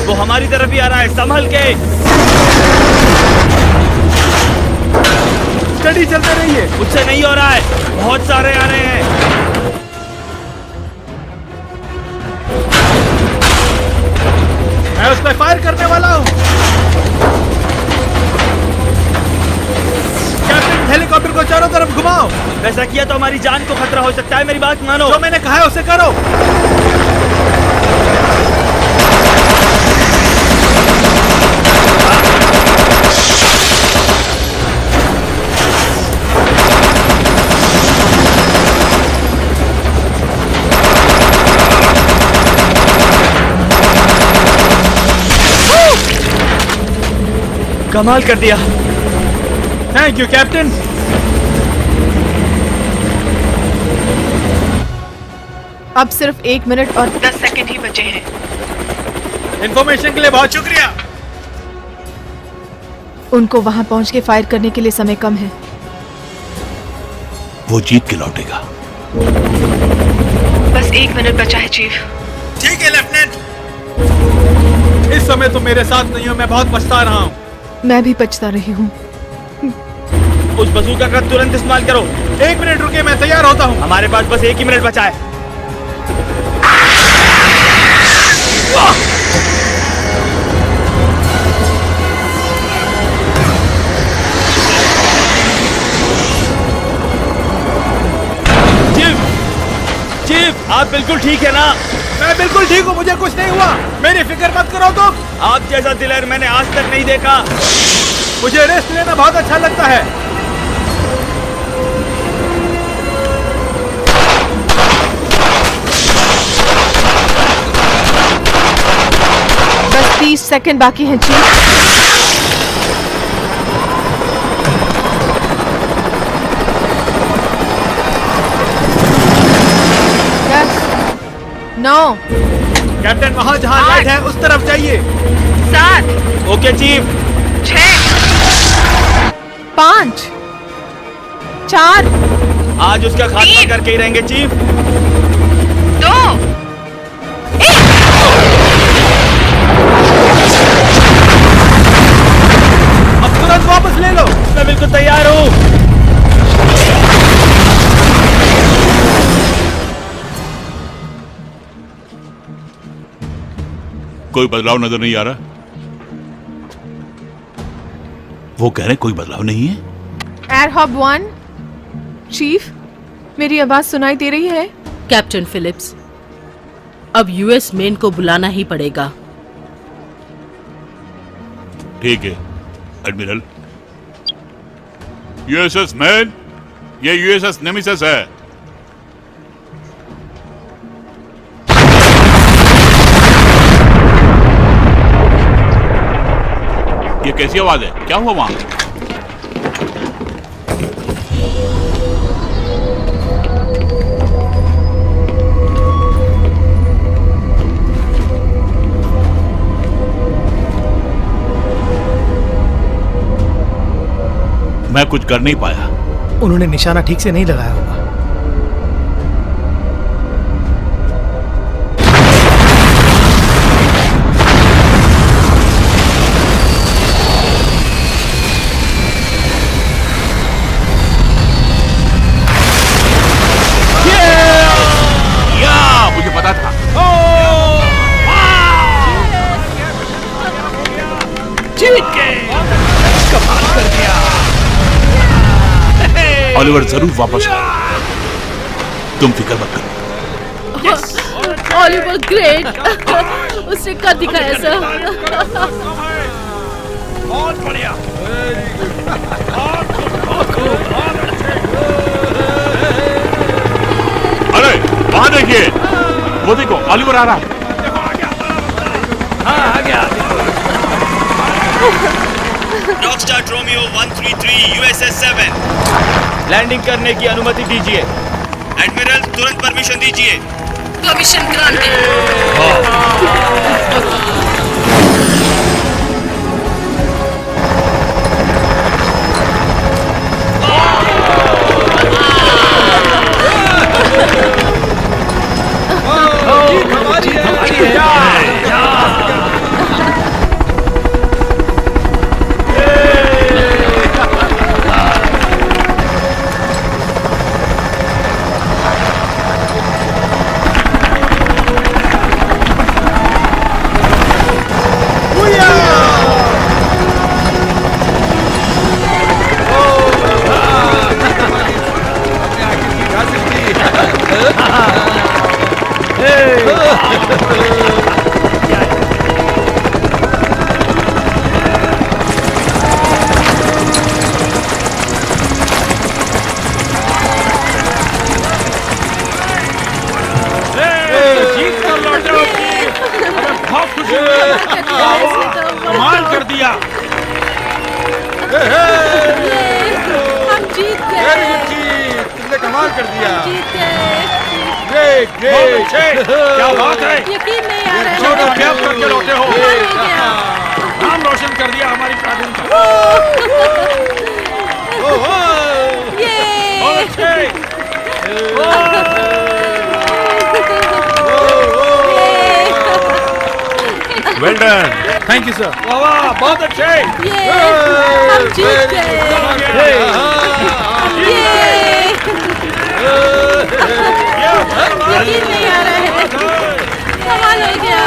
[SPEAKER 1] वो हमारी तरफ ही आ रहा है, संभल के।
[SPEAKER 2] स्टडी चलते रहिए।
[SPEAKER 1] मुझसे नहीं हो रहा है, बहुत सारे आ रहे हैं।
[SPEAKER 2] मैं उस पर फायर करने वाला हूँ। कैप्टन, हेलीकॉप्टर को चारों तरफ घुमाओ।
[SPEAKER 1] वैसा किया तो हमारी जान को खतरा हो सकता है। मेरी बात मानो।
[SPEAKER 2] जो मैंने कहा है उसे करो।
[SPEAKER 1] कमाल कर दिया।
[SPEAKER 2] Thank you captain.
[SPEAKER 9] अब सिर्फ 1 मिनट और 10 सेकंड ही बचे हैं।
[SPEAKER 2] इन्फॉर्मेशन के लिए बहुत शुक्रिया।
[SPEAKER 9] उनको वहां पहुंच के फायर करने के लिए समय कम है।
[SPEAKER 3] वो जीत के लौटेगा।
[SPEAKER 9] बस 1 मिनट बचा है चीफ।
[SPEAKER 2] ठीक है लेफ्टिनेंट। इस समय तुम मेरे साथ नहीं हो, मैं बहुत पछता रहा हूँ।
[SPEAKER 9] मैं भी पछता रही हूँ।
[SPEAKER 1] उस बंदूक का तुरंत इस्तेमाल करो।
[SPEAKER 2] 1 मिनट रुके, मैं तैयार होता हूँ।
[SPEAKER 1] हमारे पास बस 1 ही मिनट बचा है। चीफ, आप बिल्कुल ठीक है ना?
[SPEAKER 2] मैं बिल्कुल ठीक हूँ, मुझे कुछ नहीं हुआ। मेरी फिक्र मत करो तुम।
[SPEAKER 1] आप जैसा दिलर मैंने आज तक नहीं देखा।
[SPEAKER 2] मुझे रेस्ट लेना बहुत अच्छा लगता है।
[SPEAKER 9] बस 30 सेकंड बाकी हैं चीफ। 9
[SPEAKER 2] कैप्टन, वहाँ जहाँ लाइट है उस तरफ जाइए।
[SPEAKER 9] 7
[SPEAKER 1] ओके चीफ।
[SPEAKER 9] 6 5 4
[SPEAKER 1] आज उसका खात्मा करके ही रहेंगे चीफ।
[SPEAKER 9] 2
[SPEAKER 2] अब तुरंत वापस ले लो।
[SPEAKER 1] मैं बिल्कुल तैयार हूँ।
[SPEAKER 3] कोई बदलाव नजर नहीं आ रहा। वो कह रहे कोई बदलाव नहीं है।
[SPEAKER 9] एयर हब 1 चीफ, मेरी आवाज सुनाई दे रही है?
[SPEAKER 4] कैप्टन फिलिप्स, अब यूएस मेन को बुलाना ही पड़ेगा।
[SPEAKER 3] ठीक है एडमिरल। यूएसएस मैन, ये यूएसएस नेमिसस है। ये कैसी आवाज है? क्या हुआ वहां? मैं कुछ कर नहीं पाया।
[SPEAKER 8] उन्होंने निशाना ठीक से नहीं लगाया होगा।
[SPEAKER 3] मुझे पता था। ऑलिवर जरूर वापस आएगा, तुम फिक्र मत करो।
[SPEAKER 4] Oliver great. उसने कर दिखाया सर।
[SPEAKER 2] बहुत बढ़िया।
[SPEAKER 3] अरे वहां देखिए, वो देखो ऑलिवर आ रहा है।
[SPEAKER 2] हाँ आ गया।
[SPEAKER 1] रॉकस्टार रोमियो 133 यूएसएस 7 लैंडिंग करने की अनुमति दीजिए। एडमिरल तुरंत परमिशन दीजिए।
[SPEAKER 4] Permission granted.
[SPEAKER 5] कमाल कर दिया।
[SPEAKER 4] हम जीत गए।
[SPEAKER 6] तुमने कमाल कर दिया।
[SPEAKER 4] जीत गए।
[SPEAKER 6] ग्रेट
[SPEAKER 5] बहुत अच्छे, क्या बात है।
[SPEAKER 4] यकीन नहीं आ रहा है।
[SPEAKER 5] छोड़ो, क्या करके लौटे हो।
[SPEAKER 4] कमाल हो गया।
[SPEAKER 5] नाम रोशन कर दिया हमारी प्राधीन का।
[SPEAKER 4] ये
[SPEAKER 5] बहुत अच्छे।
[SPEAKER 2] Well done. Thank you sir.
[SPEAKER 5] वाह वाह, बहुत अच्छे।
[SPEAKER 4] ये हम जीत गए। यकीन नहीं आ रहा है। कमाल हो गया।